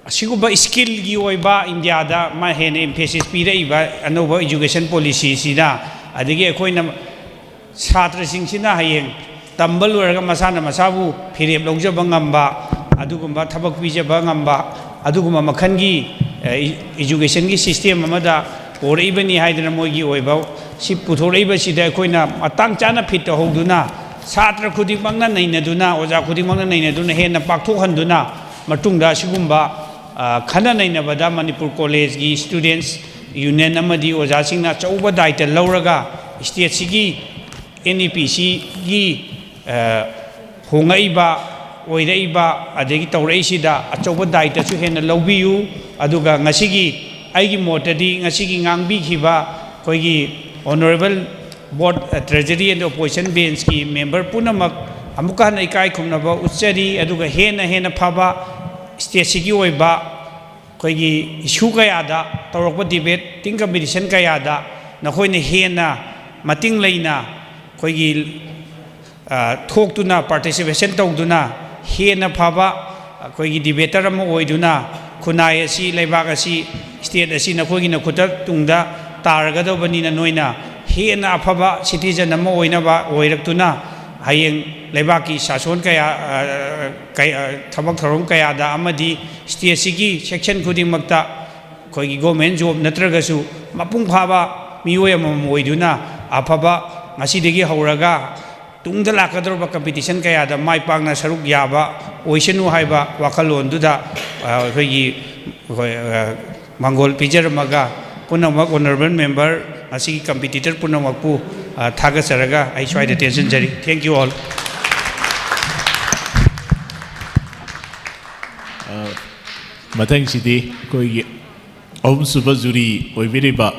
asigumba skill gi oiba India da ma hen emphasis piraiba anova education policy sida adegi aikoina chhatra sing sina hayeng tambal oraga masana masabu phirep logjaba ngamba adugumba thabak bijaba ngamba adugumba makhangi education gi system amada oreibani haidana moigi oiba si puthoreiba sida aikoina atang chana fit hoduna chhatra khuding mangna nainaduna oja khuding mangna nainaduna hena pakthok handuna matungda sigumba khana nainabada manipur college gi students union amadi oja singna chauba daita lauraga state sigi NEPC gi hongaiba oiraiba adegi taureisida achauba daita su hena lawbiu aduga ngasigi aigi motadi ngasigi ngangbi khiba koigi honorable board treasury and opposition bench ki member punamak amuka na ikai khumnaba uchari aduga hena phaba state sigi oiba koigi issue kaya da tawrakpa debate ting competition kaya da nakhoina hena mating leina koigi thoktuna participation tawduna hena phaba koigi debater am oiduna khunai asi leibak asi state asi nakhoigi na khuta tungda targa do bani na noina hena phaba citizen am oina ba oiraktuna hayeng lebaki sason kaya thabak thorong kaya da amadi state sigi section khuding makta khoi gi government job natraga su mapung phaba mioi amam oiduna afaba ngasi degi hauraga tungda lakadroba competition kaya da mai pangna saruk yaba oisenu haiba wakalon duda khoi gi mangol pijar maga punamak honorable member asi competitor punamakpu thaga saraga I try the attention jari. Thank you all. Matang sidi koi Om Super Juri oibiriba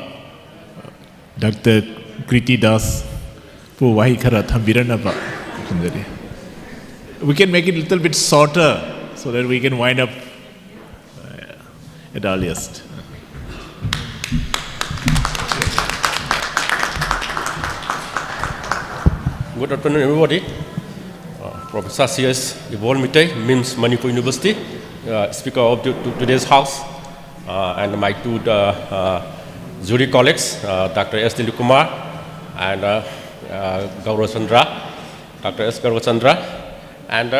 Dr. Kriti Das pu wahi khara thambiranaba. We can make it a little bit shorter so that we can wind up at earliest. Good afternoon, everybody. Professor C.S. Ivolmite, MIMS Manipur University, Speaker of today's House, and my two jury colleagues, Dr. S. Dilukumar and Gaurav Chandra, Dr. S. Gaurav Chandra, and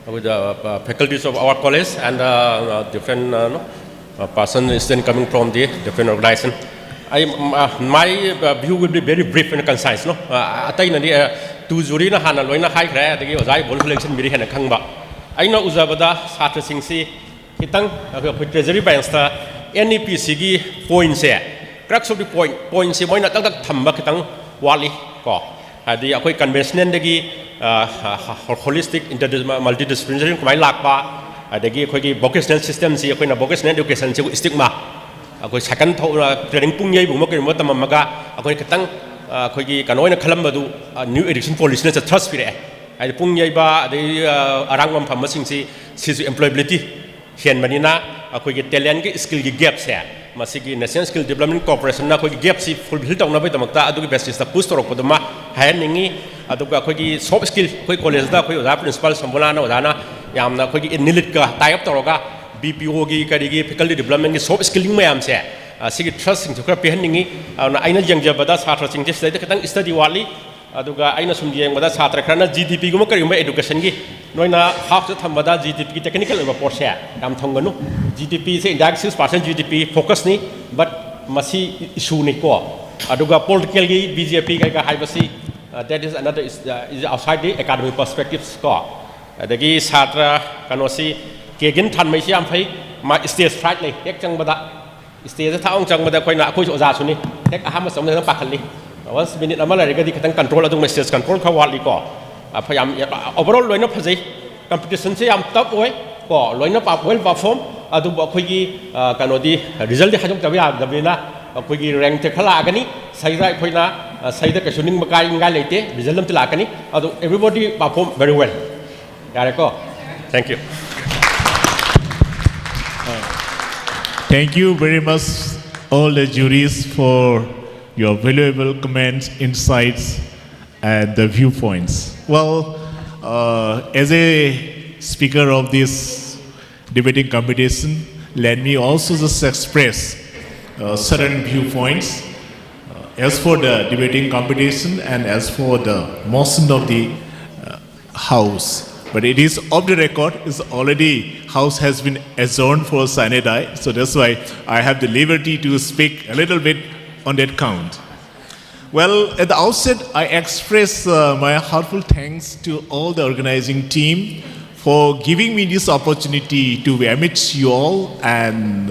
with the faculties of our college and different persons coming from the different organizations. My view will be very brief and concise. No, atai nani tu juri na hana loina hai kra adagi ozai bol election miri hena khangba. Aina uzabada satra singsi hitang treasury banks ta NEPC gi points se. Crux of the point se moina tak tak thamba kitang wali ko. Adi akoi conventional dagi holistic multidisciplinary kumai lakpa adagi akoi gi vocational system si akoi na vocational education se stigma. Akoi second training pungyai bungma kari mo tamam maga akoi kitang akoi gi kanoina khalam badu new education policy na trust pire ai pungyai ba adai arangwam pham sing si employability hian manina akoi gi talent gi skill gi gap se masigi national skill development corporation na akoi gi gap si fulfill tawna bai tamakta adugi basis ta push torok poduma hayan ningi aduga akoi gi soft skill akoi college da akoi oda principal sambulana odana yamna akoi gi nilit ka tie up toroga BPO gi karigi faculty development gi soft skilling mayam se sigi trust sing thukra pehan ningi aina jangjabada satra sing je study katang study wali aduga aina sum yeng bada satra krana GDP guma kari education gi noina half the thambada GDP gi technical report se am thonganu GDP se index 6% GDP focus ni but masi issue ni ko aduga political gi BJP ga haibasi that is another is outside the academic perspectives ko adagi satra kanosi Kegin tan mai siam phai ma stage fright le tek chang bada stage tha ong chang bada koi na koi oja suni tek aham som na pakhali once minute amala re ga di katang control adung stage control kha wali ko phayam overall loina phajai competition se yam top oi ko loina pa well perform adu ba khoi gi kanodi result de hajong tabi ab dabina khoi gi rank te khala agani sai rai khoi na sai da ka suning makai ngai leite result lam tila kani adu everybody perform very well yare ko thank you. Thank you very much, all the juries, for your valuable comments, insights, and the viewpoints. Well, as a speaker of this debating competition, let me also just express certain viewpoints as for the debating competition and as for the motion of the House. But it is off the record, it's already, House has been adjourned for sine die, so that's why I have the liberty to speak a little bit on that count. Well, at the outset, I express my heartfelt thanks to all the organizing team for giving me this opportunity to be amidst you all and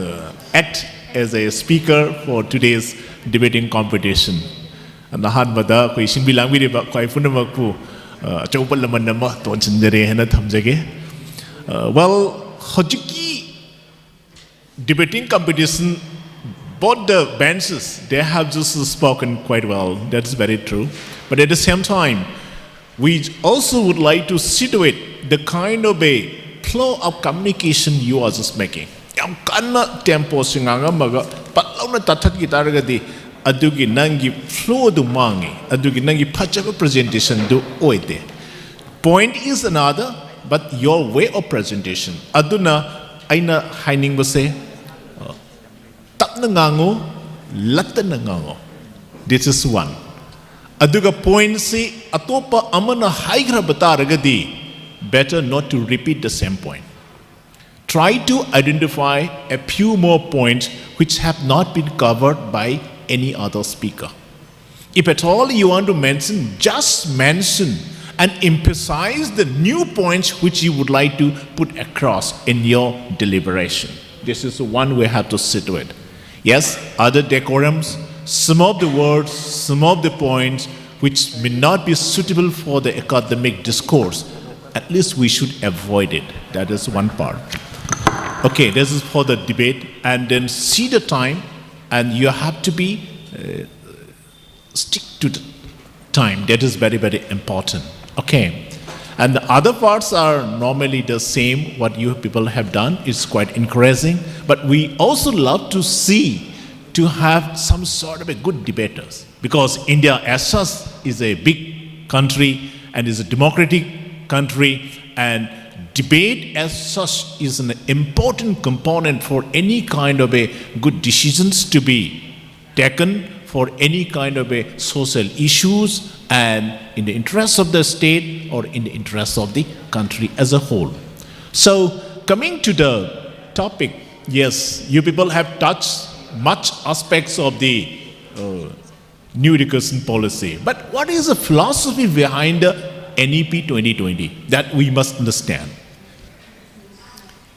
act as a speaker for today's debating competition. And the Hanbada, Kuishin Bilangwi, Kwaifunamakpu. Well, Hojiki debating competition, both the benches, they have just spoken quite well. That's very true. But at the same time, we also would like to situate the kind of a flow of communication you are just making. Yam kana tempo singanga maga patlauna tatat gitaragadi adugi nangi flow du mangi adugi nangi pachaka presentation du oite. Point is another, but your way of presentation aduna aina haining base tapna ngango latta ngango. This is one. Aduga point si atopa amana haigra bataragadi, better not to repeat the same point. Try to identify a few more points which have not been covered by any other speaker. If at all you want to mention, just mention and emphasize the new points which you would like to put across in your deliberation. This is one we have to sit with. Yes, other decorums, some of the words, some of the points which may not be suitable for the academic discourse, at least we should avoid it. That is one part. Okay, this is for the debate, and then see the time, and you have to be stick to the time. That is very, very important. Okay, and the other parts are normally the same. What you people have done is quite encouraging, but we also love to see to have some sort of a good debaters, because India as such is a big country and is a democratic country, and debate as such is an important component for any kind of a good decisions to be taken for any kind of a social issues and in the interest of the state or in the interest of the country as a whole. So coming to the topic, yes, you people have touched much aspects of the new education policy. But what is the philosophy behind the NEP 2020 that we must understand?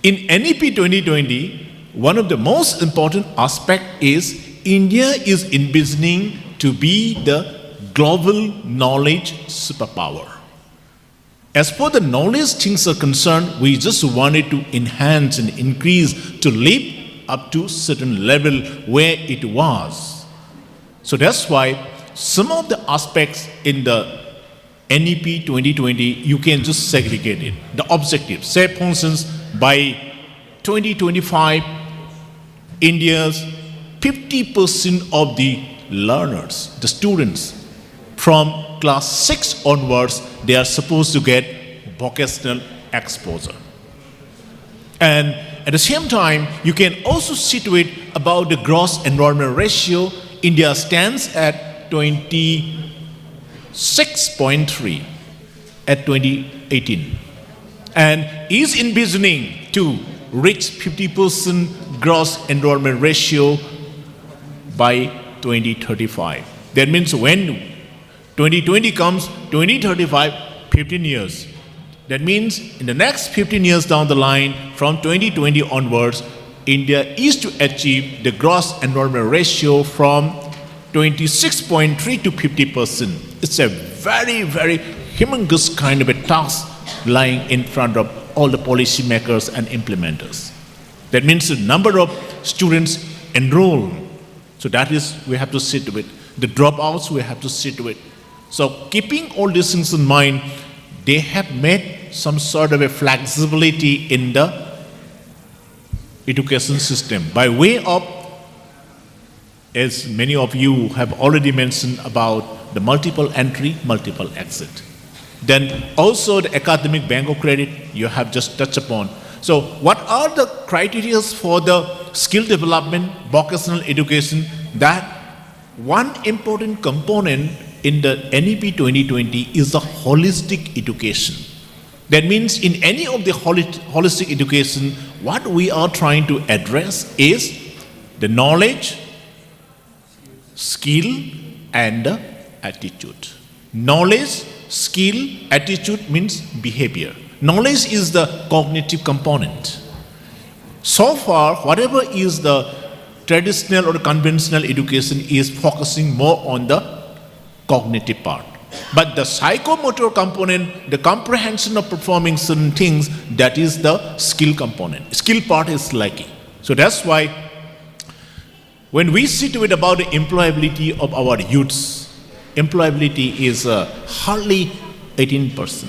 In NEP 2020, one of the most important aspects is India is envisioning to be the global knowledge superpower. As for the knowledge things are concerned, we just wanted to enhance and increase to live up to certain level where it was. So that's why some of the aspects in the NEP 2020, you can just segregate it. The objective, say for instance, by 2025, India's 50% of the learners, the students from class 6 onwards, they are supposed to get vocational exposure. And at the same time, you can also situate about the gross enrollment ratio. India stands at 26.3 at 2018 and is envisioning to reach 50% gross enrollment ratio by 2035. That means when 2020 comes, 2035, 15 years. That means in the next 15 years down the line, from 2020 onwards, India is to achieve the gross enrollment ratio from 26.3 to 50%. It's a very, very humongous kind of a task lying in front of all the policymakers and implementers. That means the number of students enrolled. So that is, we have to sit with. The dropouts, we have to sit with. So keeping all these things in mind, they have made some sort of a flexibility in the education system by way of, as many of you have already mentioned about the multiple entry, multiple exit. Then also the academic bank of credit, you have just touched upon. So what are the criteria for the skill development, vocational education? That one important component in the NEP 2020 is the holistic education. That means in any of the holistic education, what we are trying to address is the knowledge, skill, and the attitude. Knowledge, skill, attitude means behavior. Knowledge is the cognitive component. So far, whatever is the traditional or conventional education is focusing more on the cognitive part. But the psychomotor component, the comprehension of performing certain things, that is the skill component. Skill part is lacking. So that's why when we sit with about the employability of our youths, employability is hardly 18%.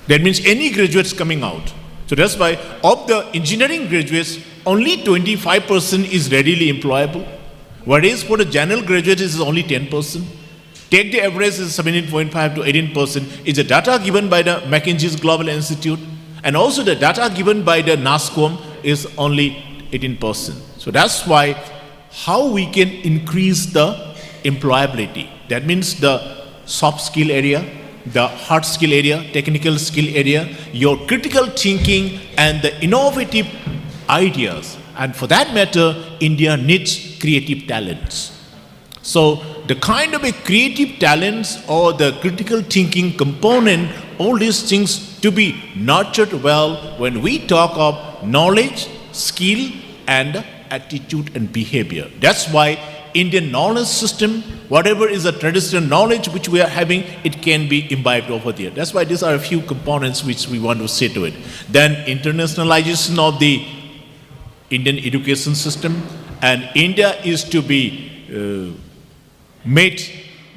That means any graduates coming out. So that's why of the engineering graduates, only 25% is readily employable. Whereas for the general graduates, it is only 10%. Take the average is 17.5 to 18%. Is the data given by the McKinsey's Global Institute, and also the data given by the NASCOM is only 18%. So that's why how we can increase the employability. That means the soft skill area, the hard skill area, technical skill area, your critical thinking and the innovative ideas. And for that matter, India needs creative talents. So the kind of a creative talents or the critical thinking component, all these things to be nurtured well when we talk of knowledge, skill and attitude and behavior. That's why Indian knowledge system, whatever is the traditional knowledge which we are having, it can be imbibed over there. That's why these are a few components which we want to say to it. Then internationalization of the Indian education system, and India is to be made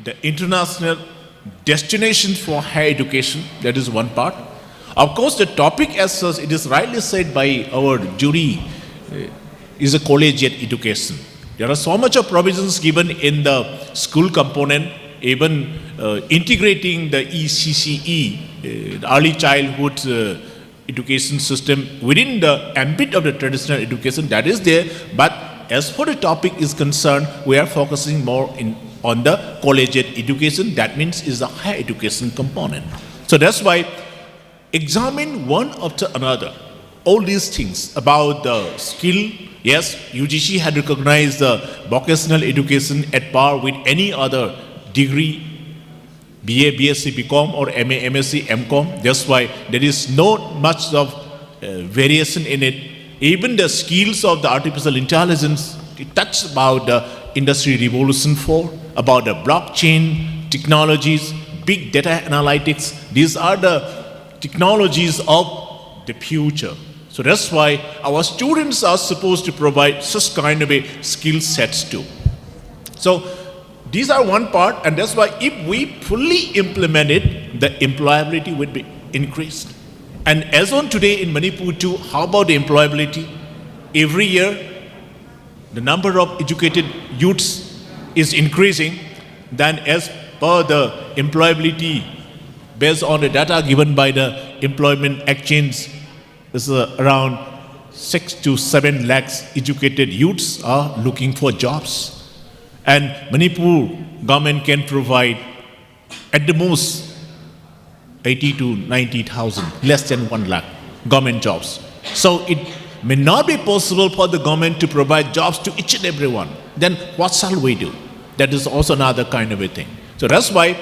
the international destination for higher education. That is one part. Of course, the topic as such, it is rightly said by our jury, is a collegiate education. There are so much of provisions given in the school component, even integrating the ECCE, the early childhood education system within the ambit of the traditional education, that is there. But as far the topic is concerned, we are focusing more on the collegiate education. That means is the higher education component. So that's why examine one after another all these things about the skill. Yes, UGC had recognized the vocational education at par with any other degree, BA, BSc, BCom or MA, MSc, MCom. That's why there is not much of variation in it. Even the skills of the artificial intelligence, it touches about the Industry Revolution 4, about the blockchain technologies, big data analytics. These are the technologies of the future. So that's why our students are supposed to provide such kind of a skill sets too. So these are one part, and that's why if we fully implement it, the employability would be increased. And as on today in Manipur too, how about the employability? Every year, the number of educated youths is increasing. Then as per the employability, based on the data given by the Employment Exchange, is around 6 to 7 lakhs educated youths are looking for jobs. And Manipur government can provide at the most 80 to 90,000, less than 1 lakh government jobs. So it may not be possible for the government to provide jobs to each and every one. Then what shall we do? That is also another kind of a thing. So that's why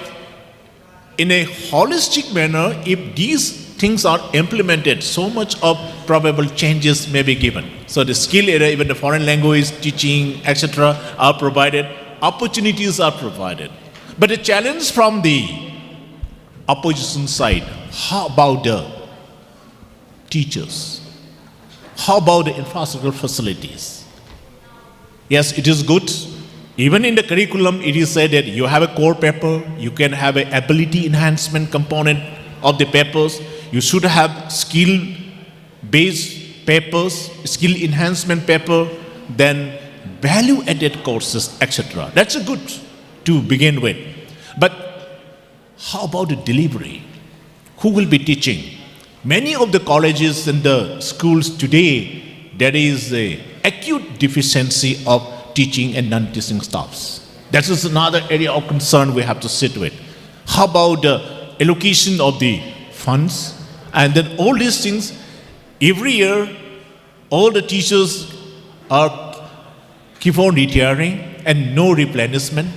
in a holistic manner, if these things are implemented, so much of probable changes may be given. So the skill area, even the foreign language teaching, etc. are provided, opportunities are provided. But the challenge from the opposition side, how about the teachers? How about the infrastructure facilities? Yes, it is good. Even in the curriculum, it is said that you have a core paper, you can have an ability enhancement component of the papers. You should have skill-based papers, skill enhancement paper, then value-added courses, etc. That's a good to begin with. But how about the delivery? Who will be teaching? Many of the colleges and the schools today, there is an acute deficiency of teaching and non-teaching staffs. That is another area of concern we have to sit with. How about the allocation of the funds? And then all these things, every year, all the teachers are keep on retiring and no replenishment.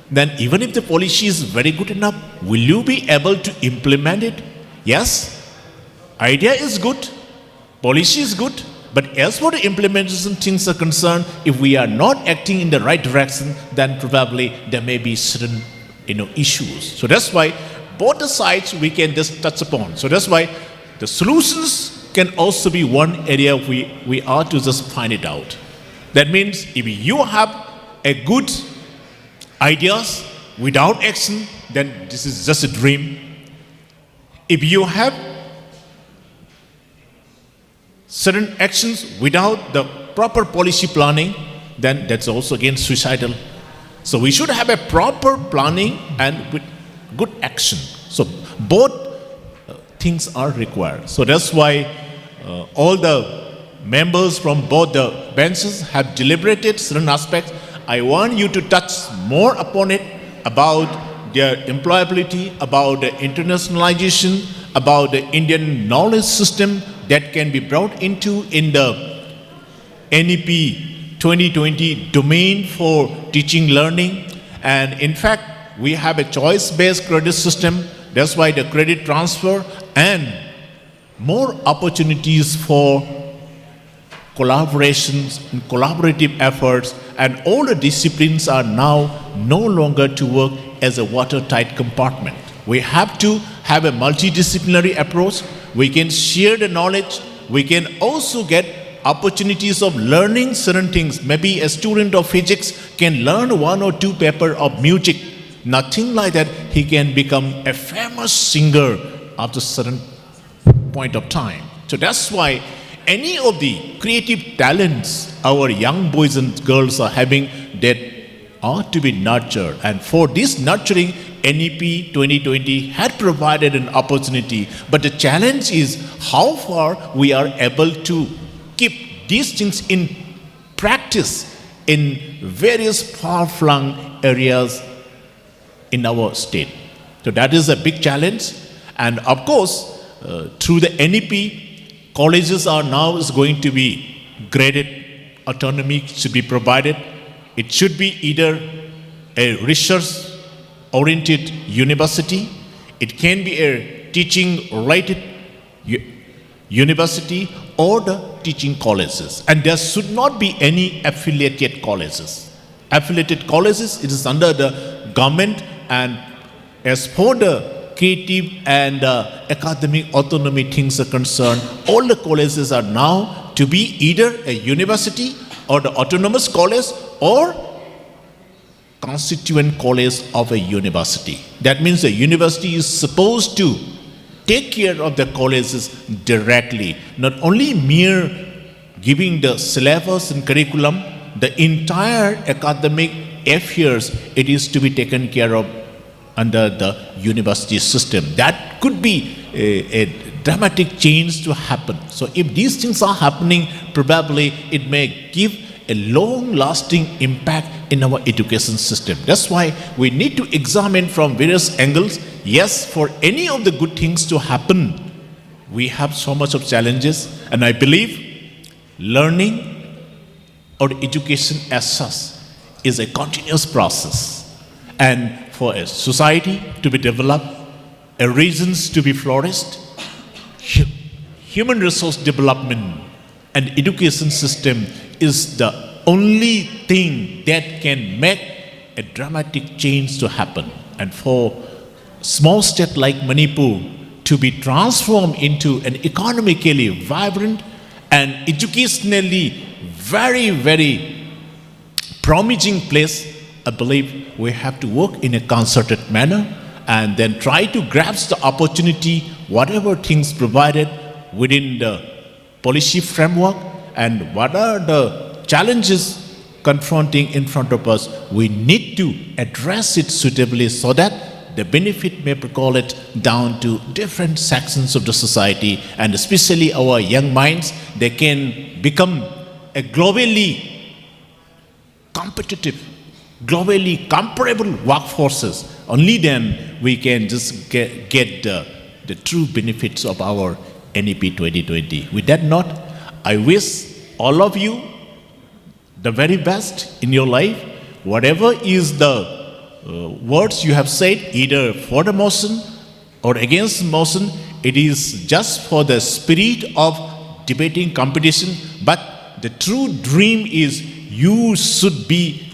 Then even if the policy is very good enough, will you be able to implement it? Yes, idea is good, policy is good, but as for the implementation things are concerned, if we are not acting in the right direction, then probably there may be certain issues. So that's why both the sides we can just touch upon. So that's why the solutions can also be one area we are to just find it out. That means if you have a good ideas without action, then this is just a dream. If you have certain actions without the proper policy planning, then that's also again suicidal. So we should have a proper planning and with good action. So both things are required. So that's why all the members from both the benches have deliberated certain aspects. I want you to touch more upon it about their employability, about the internationalization, about the Indian knowledge system that can be brought into in the NEP 2020 domain for teaching learning. And in fact, we have a choice-based credit system. That's why the credit transfer and more opportunities for collaborations and collaborative efforts, and all the disciplines are now no longer to work as a watertight compartment. We have to have a multidisciplinary approach. We can share the knowledge. We can also get opportunities of learning certain things. Maybe a student of physics can learn 1 or 2 papers of music. Nothing like that. He can become a famous singer after a certain point of time. So that's why any of the creative talents our young boys and girls are having, that ought to be nurtured. And for this nurturing, NEP 2020 had provided an opportunity. But the challenge is how far we are able to keep these things in practice in various far-flung areas in our state. So that is a big challenge. And of course, through the NEP, colleges are now is going to be graded. Autonomy should be provided. It should be either a research-oriented university. It can be a teaching-related university or the teaching colleges. And there should not be any affiliated colleges. Affiliated colleges, it is under the government, and as for the creative and academic autonomy things are concerned, all the colleges are now to be either a university or the autonomous college or constituent college of a university. That means the university is supposed to take care of the colleges directly, not only mere giving the syllabus and curriculum, the entire academic affairs, it is to be taken care of under the university system. That could be a dramatic change to happen. So if these things are happening, probably it may give a long-lasting impact in our education system. That's why we need to examine from various angles. Yes, for any of the good things to happen, we have so much of challenges, and I believe learning or education as such is a continuous process. And for a society to be developed, a regions to be flourished, human resource development and education system is the only thing that can make a dramatic change to happen. And for small state like Manipur to be transformed into an economically vibrant and educationally very, very promising place, I believe we have to work in a concerted manner and then try to grasp the opportunity, whatever things provided within the policy framework, and what are the challenges confronting in front of us. We need to address it suitably so that the benefit may percolate down to different sections of the society, and especially our young minds. They can become a globally competitive, globally comparable workforces. Only then we can just get the true benefits of our NEP 2020. With that note, I wish all of you the very best in your life. Whatever is the words you have said, either for the motion or against the motion, it is just for the spirit of debating competition. But the true dream is you should be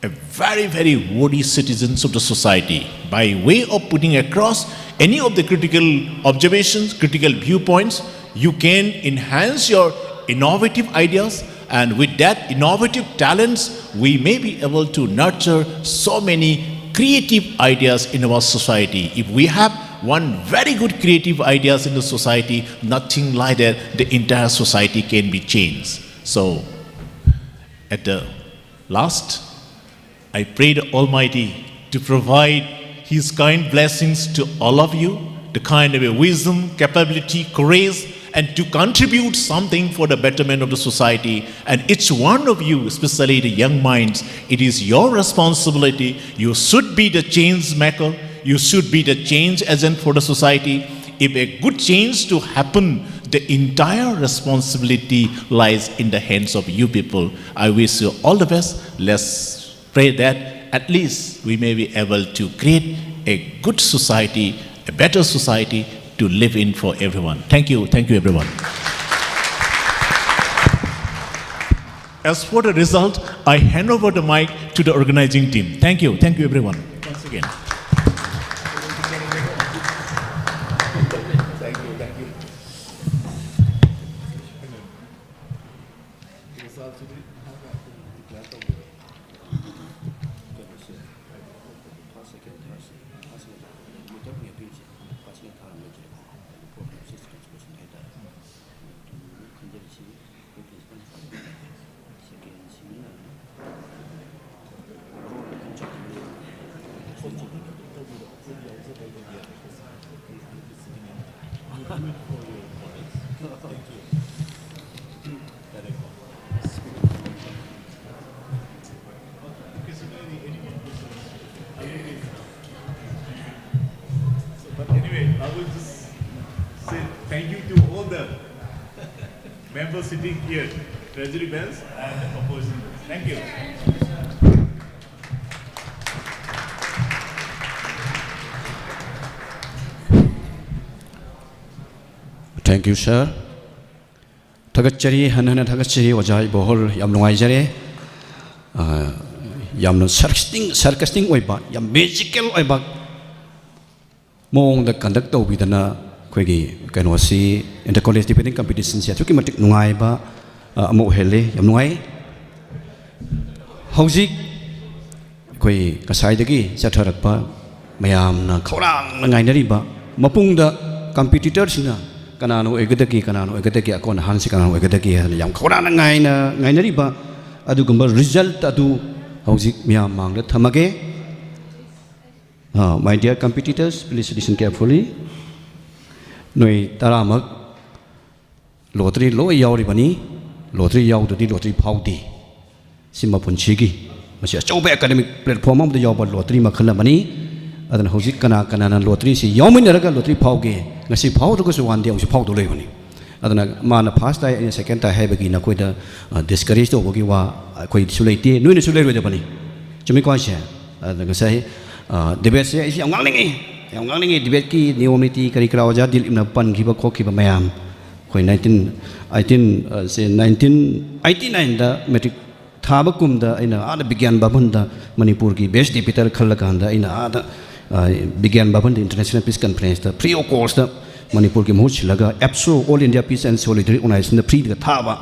a very, very worthy citizens of the society by way of putting across any of the critical observations, critical viewpoints. You can enhance your innovative ideas, and with that innovative talents, we may be able to nurture so many creative ideas in our society. If we have one very good creative ideas in the society, nothing like that, the entire society can be changed. So, at the last, I pray the Almighty to provide His kind blessings to all of you, the kind of wisdom, capability, courage, and to contribute something for the betterment of the society. And each one of you, especially the young minds, it is your responsibility. You should be the change maker. You should be the change agent for the society. If a good change to happen, the entire responsibility lies in the hands of you people. I wish you all the best. Let's pray that at least we may be able to create a good society, a better society to live in for everyone. Thank you everyone. As for the result, I hand over the mic to the organizing team. Thank you everyone. Once again. But anyway, I will just say thank you to all the members sitting here, Treasury Bench and opposition. Thank you. Thank you, sir. Thagachari hanana thagachari wajai bohol yam nungai jare. Yam no sarcastic oiba, yam magical oiba. Mong the conduct of bidana kwegi can see in the college debating competitions ya tuki matik nungai ba amo hele yam nungai. Hauzik kwei kasai dagi chatharak ba mayam na khorang ngai nari ba mapung da competitors na kanano egadaki akon hansi kanano egadaki yam khorang ngai nari ba adu gumba result adu hauzik miyam mang da thamage. My dear competitors, please listen carefully. Noi taramak lottery lo yauri bani lottery yau to di lottery paudi simma punchigi masih coba academic platform am to yau lottery makhala bani adan hauzik kana lottery si yau min raga lottery pauge ngasi pau to ko suwan dia usi pau to le bani adan mana first time and second time hai bagi na koi da discourage to bogi wa koi sulai ti noi ne sulai ro de bani chumi ko sha adan ngasai debate se isi yang ngangi debate ki neomiti kari krawaja dil imna pan giba khok giba mayam koi 1989 da metric thaba kum da ina ada bigyan babun da manipur ki best debater khalla kan da ina ada bigyan babun da international peace conference da free of course da manipur ki mohch laga APSO all india peace and solidarity organization da free da thaba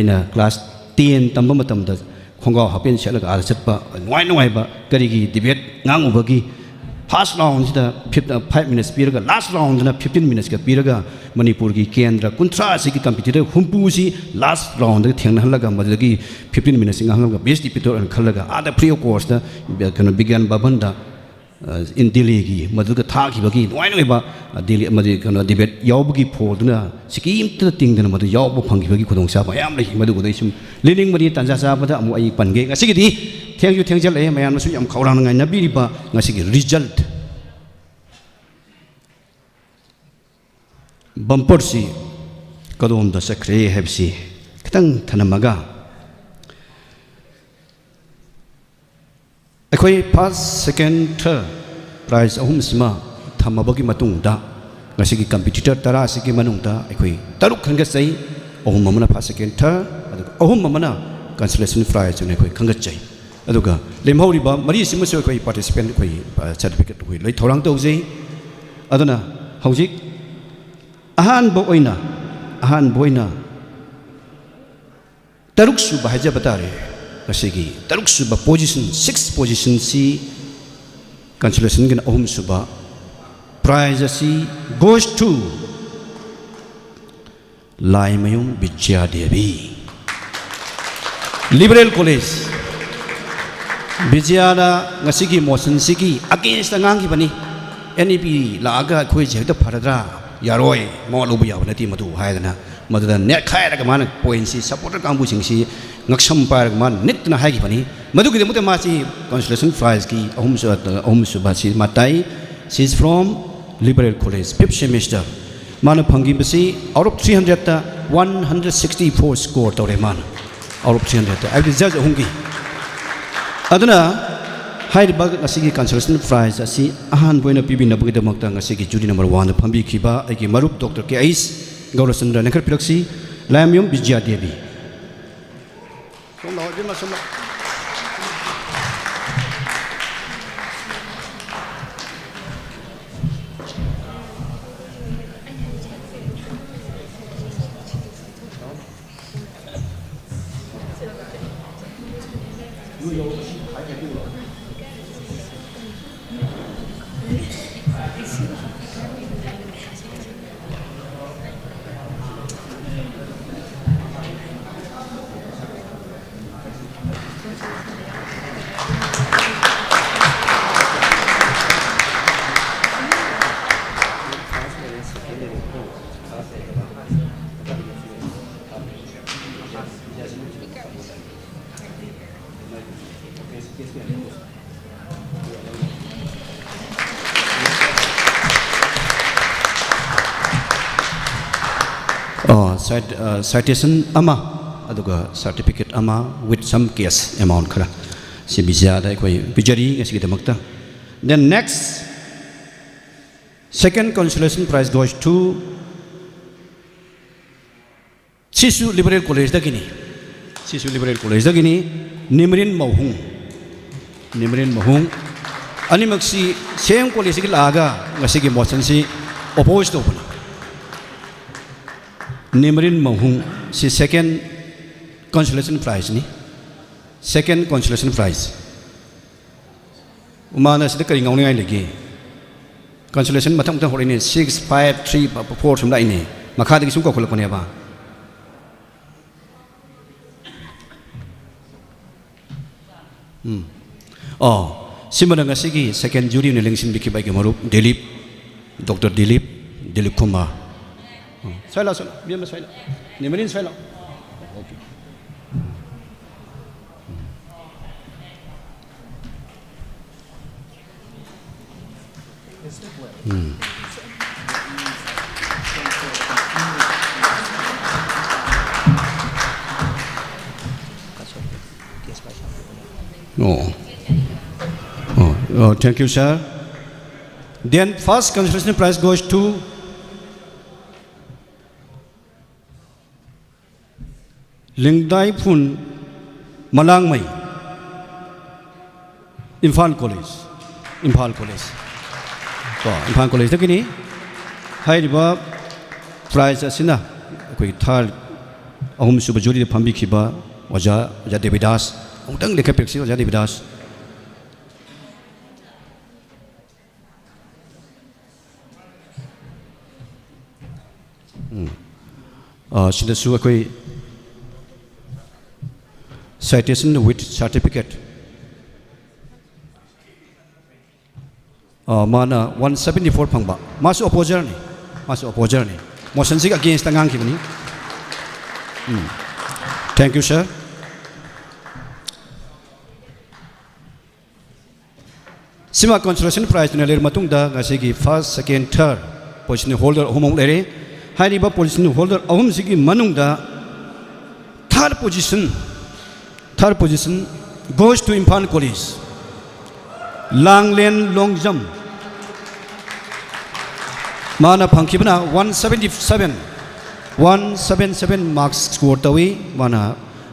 ina class 10 tamba matam da khongao hapen chelaga ar chatpa noi ba karigi debate ngang ubagi first round da 5 minutes piraga last round na 15 minutes ka piraga manipur gi kendra kuntra si ki competitor humpu si last round da thengna halaga madagi 15 minutes ngang ga best debater an khalaga ada free of course da kana begin babanda in Delhi gi maduga tha gi bagi noi ba Delhi madi kana debate yawbugi phoduna sikim ta tingdana madu yawbu phangi bagi khudong sa ba yam lai madu godai sum lening mari tanja sa ba da amu ai pange ngasigi di thank you jal e mayan masu yam khawrang ngai na biri ba ngasigi result bumper si kadom da sakre hebsi kitang thanamaga akhoi first second third prize ahum sima thamabagi matung da ngasigi competitor tara sigi manung da akhoi taruk khanga sai ahum mamana first second third ahum mamana consolation prize ne akhoi khanga chai aduga lemhori ba mari sima so akhoi participant akhoi certificate akhoi loi thorang tawjei aduna hojik ahan boina taruk su bahaja batare kasigi taruk suba position 6 position si consolation gen ahum suba prize si goes to Laimayum Bijya Devi Liberal College Bijyada ngasigi motion sigi against ngangi bani NEP la aga khoi je ta pharadra yaroi mo lu bu yaw na ti madu hai na madu da net khai ra ka man point si supporter kambu sing si ngaksam par man nit na hai ki pani madu ki mu te ma si consolation prize ki ahum su ba si matai she is from liberal college 5th semester mana phangi basi out of 300 ta 164 score tore man out of 300 ta I will judge ahum ki aduna hai bag asigi consolation prize asi ahan boina pibi na bagi damak ta asigi jury number 1 phambi khiba ai marup Dr. K. Ais Gaurasandra Nankar Pilaksi Lamyum Vijaya Devi citation ama aduga certificate ama with some case amount kara si bija da koi bijari ngasi damakta then next second consolation prize goes to Sisu Liberal College da gini Sisu Liberal College da gini Nimrin Mahung ani maksi same college ki laga ngasi ki motion si oppose to bana Nimrin Mahung si second consolation prize ni second consolation prize umana sida kari ngauni ngai legi consolation matham ta horini 6 5 3 4 sum lai ni makha de sum ko khol ko ne ba simana ngasigi second jury ni lengsin biki bai ke marup Dilip Dr. Dilip Kumar Saya lah, biar mas saya. Nimerin saya lah. Okay. Thank you, sir. Then first consolation prize goes to Lingdai Phun Malangmai IMPHAL College IMPHAL College da kini hai riba prize asina koi thar ahum suba juri de phambi khiba oja Devidas ongtang lekha peksi oja Devidas sida su koi citation with certificate mana 174 phangba masu opposer ni motion sig against angang kibani thank you sir sima consolation prize na ler matung da ngasi gi first second third position holder homong lere hari ba position holder ahum sigi manung da third position goes to IMPHAL College Langlen Longjam mana phangkibna 177 marks score tawi mana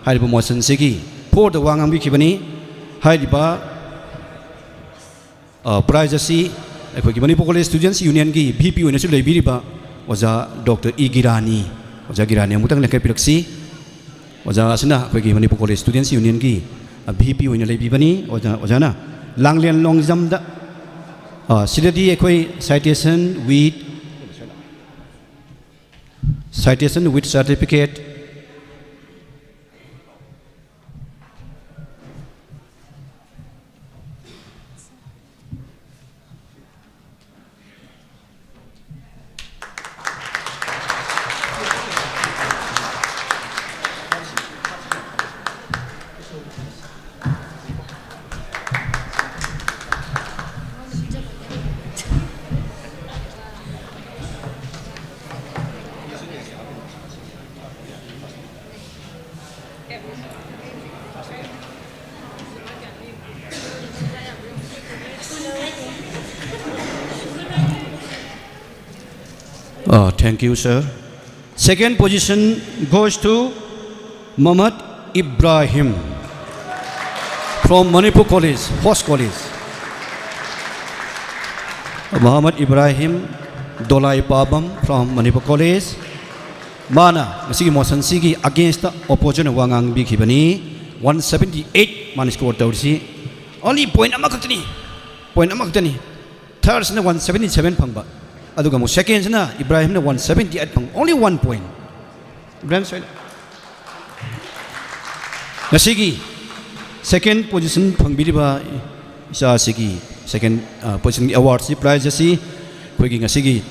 hariba motion sigi for the wangam bikibani hariba prize asi akhoi Manipur College Students Union gi VP oina su leibiriba oja Dr. Girani amutang lekai piraksi oja asina akhoi Manipur College Students Union gi VP oina leibibani oja na Langlen Longjam da sidadi akhoi citation with certificate Thank you, sir. Second position goes to Muhammad Ibrahim from Manipur College, Host College. Muhammad Ibrahim Dolai Pabam from Manipur College. Mana, masigi motion sigi against the opposition wangang bikibani 178 man score tawsi. Only point amakatani. Point amakatani. Third na 177 pangba. Aduga mo second na Ibrahim na 178 pang. Only 1 point. Grand side. Nasigi second position pangbiliba isa sigi second position award si prize si koigi ngasigi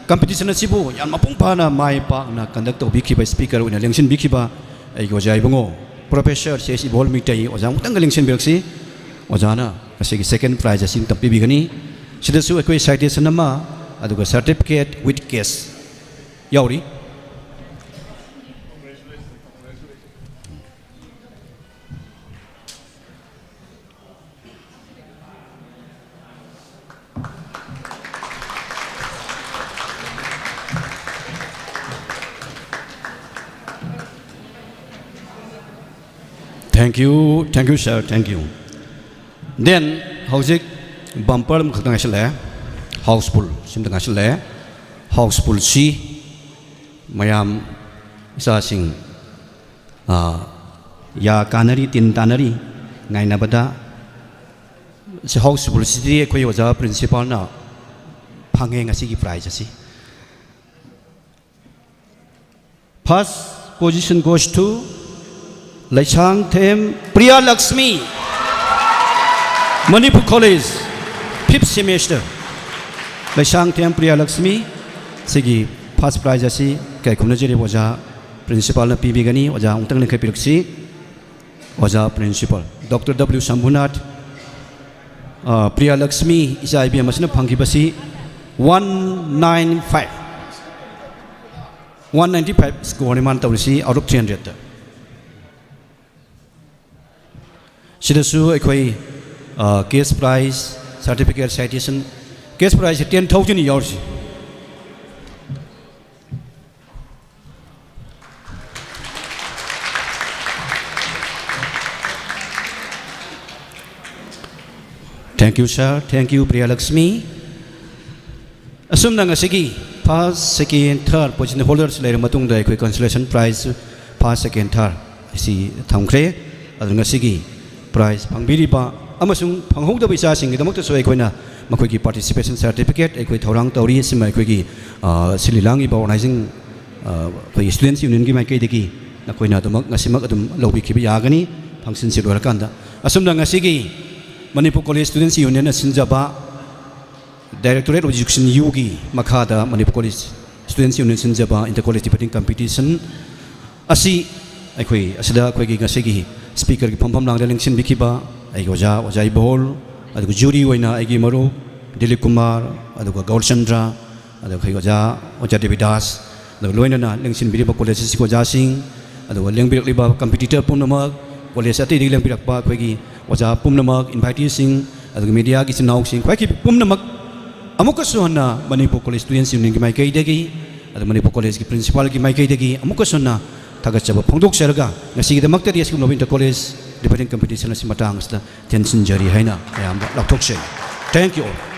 competition sibu yan mapungpa na mai pa na conduct of biki by speaker una lengshin biki ba ai go jai bungo professor si si bol mitai ojang utang lengshin birksi ojana ngasigi second prize si tapi bigani sida su ekoi citation nama aduga certificate with case yauri. Thank you, sir. Thank you. Then, howsik bumper mukhtang ashle, houseful, simtang ashle, houseful si, mayam isa sing, ya kanari tin tanari, ngay na bada, si houseful si diye koy waja principal na, pangay nga sige prize si. First position goes to Laisang Them Priya Lakshmi, Manipur College, 5th semester. Laisang Them Priya Lakshmi, sige first prize asi kay kumnajeri waja principal na pibigani waja untang lengkay piluksi waja principal Dr. W. Sambunat Priya Lakshmi isa IBM mas na panggibasi 195 score ni man tawsi out of 300. Sidasu ekoi case prize certificate citation case prize 10,000 yours. Thank you, sir. Thank you, Priya Lakshmi. Asum na nga sige first, second, third position holders later matung da ekoi consolation prize first, second, third si thamkre adun nga sige prize pangbiriba amasung panghogda bisa singidamukta so ekoina makoigi participation certificate ekoi thorang tauri sima ekoigi sililangi ba organizing koi students union gi mai kai deki nakoina damak ngasimak adum lobi khibi yagani function si lor kanda asumna ngasigi Manipur College Students Union sinjaba Directorate of Education UGI makhada Manipur College Students Union sinjaba inter-college debating competition asi ekoi asida koigi ngasigi speaker ki phom lang lengsin bikiba ai goja ojai bol adu jury oina ai gi maru Dilip Kumar adu Gaur Chandra adu khai goja oja Devidas adu loina na lengsin biriba college si goja sing adu lengbirak liba competitor pumnamak college ati di lengbirak pa khoigi oja pumnamak invitee sing adu media ki sinau sing khoi ki pumnamak amuka suhna Manipur College Students Union ki mai kai degi adu Manipur College ki principal ki mai kai degi amuka suhna tagachaba phongdok serga ngasi de makta rias kuno inter college debating competition asi matang sta tension jari haina ayam lakthok se. Thank you all.